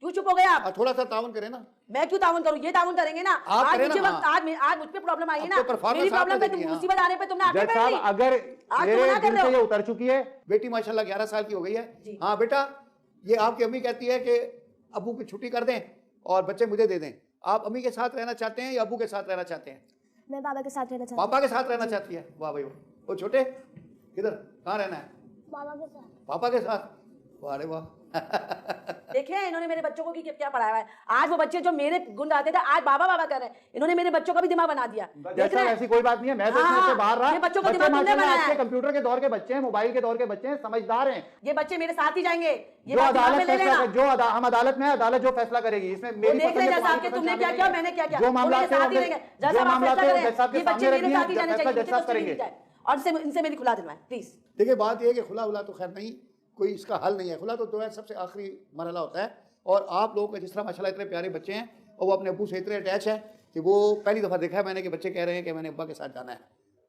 Speaker 3: क्यों चुप हो गए आप?
Speaker 1: थोड़ा सा ताउन करें ना।
Speaker 3: मैं क्यों ताउन करूं? ये ताउन करेंगे ना।
Speaker 1: आप
Speaker 3: आज
Speaker 1: करें
Speaker 3: मुझे
Speaker 1: ना,
Speaker 3: वक्त,
Speaker 1: हाँ।
Speaker 3: आज मुझ पे प्रॉब्लम आई है ना,
Speaker 1: अब तो performance
Speaker 3: मेरी प्रॉब्लम
Speaker 1: आपने
Speaker 3: पे तुम
Speaker 1: देखी है,
Speaker 3: मुसीबत आने पे तुमने आगे
Speaker 2: जज
Speaker 3: बढ़
Speaker 2: साहब
Speaker 3: ली।
Speaker 2: अगर
Speaker 3: आज
Speaker 2: मेरे
Speaker 3: तुम मना कर
Speaker 2: दिल
Speaker 3: रहे
Speaker 2: से
Speaker 3: हो।
Speaker 2: ये उतर चुकी है,
Speaker 1: बेटी माशाल्लाह 11 साल की हो गई है। हाँ बेटा, ये आपकी अम्मी कहती है कि अबू की छुट्टी कर दें और बच्चे मुझे दे दें। आप अम्मी के साथ रहना चाहते हैं या अबू के साथ रहना चाहते हैं?
Speaker 4: मैं बाबा के साथ रहना चाहती
Speaker 1: पापा के साथ रहना चाहती है? वाह भाई वाह। वो छोटे किधर, कहाँ रहना है?
Speaker 4: हूँ बाबा के साथ।
Speaker 1: पापा के साथ? वाह रे वाह।
Speaker 3: देखिए इन्होंने मेरे बच्चों को क्या पढ़ाया हुआ है। आज वो बच्चे जो मेरे गुण आते थे, आज बाबा बाबा कर रहे हैं। इन्होंने मेरे बच्चों का भी दिमाग बना दिया। देख
Speaker 2: जैसा
Speaker 3: रहे हैं?
Speaker 2: ऐसी कोई बात नहीं है, मैं तो
Speaker 3: हाँ,
Speaker 2: इसमें से बाहर रहा।
Speaker 3: ये बच्चों को
Speaker 2: बच्चे
Speaker 3: दिमाग तुमने
Speaker 2: माशाल्लाह
Speaker 3: बनाया
Speaker 2: आज के
Speaker 3: है।
Speaker 2: कंप्यूटर के दौर के बच्चे हैं, मोबाइल के दौर के बच्चे हैं, समझदार हैं।
Speaker 3: ये बच्चे मेरे साथ ही जाएंगे। ये
Speaker 2: जो
Speaker 3: बात दिमाग में
Speaker 2: अदालत
Speaker 3: ले
Speaker 2: फैसला
Speaker 3: लेना।
Speaker 2: कर, हम अदालत में है, अदालत जो फैसला करेगी इसमें
Speaker 3: वो
Speaker 2: मेरी
Speaker 3: देख
Speaker 2: पसंद
Speaker 3: ले
Speaker 2: है,
Speaker 3: जज साहब
Speaker 2: तुम्हारी
Speaker 3: कि तुमने
Speaker 2: पसंद
Speaker 3: क्या
Speaker 2: नहीं
Speaker 3: किया,
Speaker 2: है।
Speaker 3: मैंने क्या किया।
Speaker 2: जो
Speaker 3: वो
Speaker 2: मामला
Speaker 3: मेरे साथ ही रहेंगे। जज
Speaker 2: जो
Speaker 3: साहब आप
Speaker 2: मामला
Speaker 3: फैसला करें।
Speaker 2: जज साहब के
Speaker 3: ये बच्चे
Speaker 2: सामने
Speaker 3: मेरे
Speaker 2: रखिए,
Speaker 3: साथ ही जाने
Speaker 2: फैसला
Speaker 3: चाहिए,
Speaker 2: जज साहब
Speaker 3: मुझे
Speaker 2: करेंगे।
Speaker 3: और इनसे मेरी खुला दिलवाएं प्लीज।
Speaker 1: देखिए बात यह है कि खुला हुला तो खैर नहीं, कोई इसका हल नहीं है। खुला तो है सबसे आखिरी मरहला होता है। और आप लोगों के जिस तरह माशाल्लाह इतने प्यारे बच्चे हैं और वो अपने अब्बू से इतने अटैच है कि वो पहली दफ़ा देखा है मैंने कि बच्चे कह रहे हैं कि मैंने अब्बा के साथ जाना है।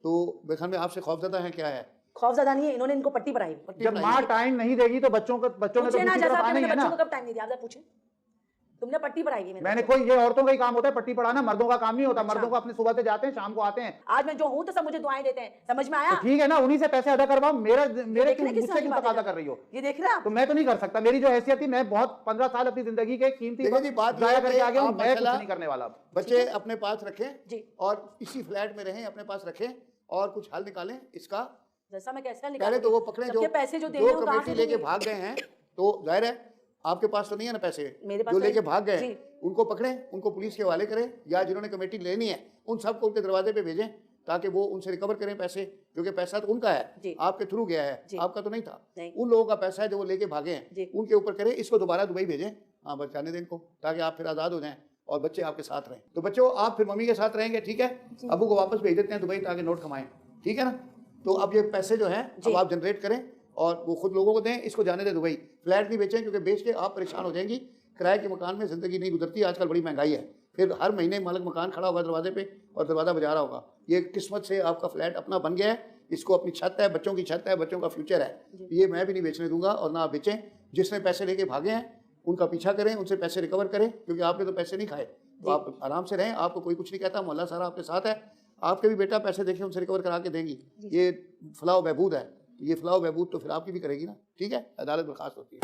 Speaker 1: तो बेखन में आपसे खौफजदा है, क्या है?
Speaker 3: खौफजदा नहीं है, इन्होंने इनको पट्टी पढ़ाई।
Speaker 2: जब माँ टाइम नहीं देगी तो बच्चों ने तो
Speaker 3: पूछे ना
Speaker 2: दूसरी
Speaker 3: जज
Speaker 2: तरफ
Speaker 3: साहब
Speaker 2: आना
Speaker 3: ने
Speaker 2: ही है
Speaker 3: बच्चों
Speaker 2: ना।
Speaker 3: को कब टाइम नहीं दिया, आप पूछे। तुमने पट्टी पढ़ाई है मेरे
Speaker 2: मैंने
Speaker 3: बच्चों
Speaker 2: कोई, ये औरतों का ही काम होता है पट्टी पढ़ाना, मर्दों का काम नहीं होता।
Speaker 3: अच्छा।
Speaker 2: मर्दों को अपने सुबह से जाते हैं, शाम को आते हैं।
Speaker 3: को। आज मैं जो हूँ तो सब मुझे दुआएं देते हैं, समझ में आया?
Speaker 2: तो ठीक है ना, उन्हीं से पैसे अदा करवाओ। मेरे
Speaker 3: देख रहे
Speaker 2: क्यों,
Speaker 3: किस
Speaker 2: मुझसे
Speaker 3: तरह की
Speaker 2: क्यों
Speaker 3: बातें
Speaker 2: तकाजा
Speaker 3: कर
Speaker 2: कर रही हो?
Speaker 3: ये देख रहे हैं आप?
Speaker 2: तो मैं तो नहीं कर सकता। मेरी जो हैसियत थी, मैं बहुत 15 साल अपनी जिंदगी के कीमती
Speaker 1: देखिए जी, बात ये
Speaker 2: जाया
Speaker 1: है
Speaker 2: करके
Speaker 1: कि
Speaker 2: आ गया हूँ,
Speaker 1: आप
Speaker 2: मैं कुछ
Speaker 1: माशाल्लाह
Speaker 2: नहीं करने वाला अब।
Speaker 1: बच्चे अपने पास रखें
Speaker 3: जी।
Speaker 1: और इसी फ्लैट में रहें, अपने पास रखें और कुछ हल निकालें इसका।
Speaker 3: जैसा मैं कैसे
Speaker 1: पहले तो वो पकड़े जो
Speaker 3: पैसे जो देने
Speaker 1: जो कमेटी लेके भाग गए हैं, तो जाहिर है आपके पास तो नहीं है ना पैसे,
Speaker 3: मेरे पास
Speaker 1: जो
Speaker 3: तो
Speaker 1: लेके
Speaker 3: है।
Speaker 1: भाग गए
Speaker 3: जी।
Speaker 1: उनको पकड़ें, उनको पुलिस के हवाले करें, या जिन्होंने कमेटी लेनी है उन सबको उनके दरवाजे पे भेजें ताकि वो उनसे रिकवर करें पैसे, क्योंकि पैसा तो उनका
Speaker 3: जी।
Speaker 1: है, आपके थ्रू गया है,
Speaker 3: जी।
Speaker 1: आपका तो नहीं था।
Speaker 3: नहीं।
Speaker 1: उन लोगों का पैसा है जो वो लेके भागे
Speaker 3: जी।
Speaker 1: हैं, उनके ऊपर करें, इसको दोबारा दुबई भेजें। हाँ बस जाने दें इनको, ताकि आप फिर आज़ाद हो जाएं और बच्चे आपके साथ रहें। तो बच्चों आप फिर मम्मी के साथ रहेंगे, ठीक है? अबू को वापस भेज देते हैं दुबई ताकि नोट कमाएं, ठीक है ना? तो अब ये पैसे जो हैं अब आप जनरेट करें और वो खुद लोगों को दें, इसको जाने दें दुबई। फ्लैट नहीं बेचें, क्योंकि बेच के आप परेशान हो जाएंगी। किराए के मकान में ज़िंदगी नहीं गुजरती, आजकल बड़ी महंगाई है। फिर हर महीने मालिक मकान खड़ा होगा दरवाजे पे और दरवाज़ा बजा रहा होगा। ये किस्मत से आपका फ्लैट अपना बन गया है, इसको अपनी छत है, बच्चों की छत है, बच्चों का फ्यूचर है। ये मैं भी नहीं बेचने दूंगा और ना आप बेचें। जिसने पैसे लेके भागे हैं उनका पीछा करें, उनसे पैसे रिकवर करें, क्योंकि आपने तो पैसे नहीं खाए। तो आप आराम से रहें, आपको कोई कुछ नहीं कहता, मोहल्ला सारा आपके साथ है। आपके भी बेटा पैसे देखें, उनसे रिकवर करा के देंगी। ये फलाह बहबूद है, ये फलाह बहबूद तो फिर आपकी भी करेगी ना, ठीक है? अदालत बर्खास्त होती है।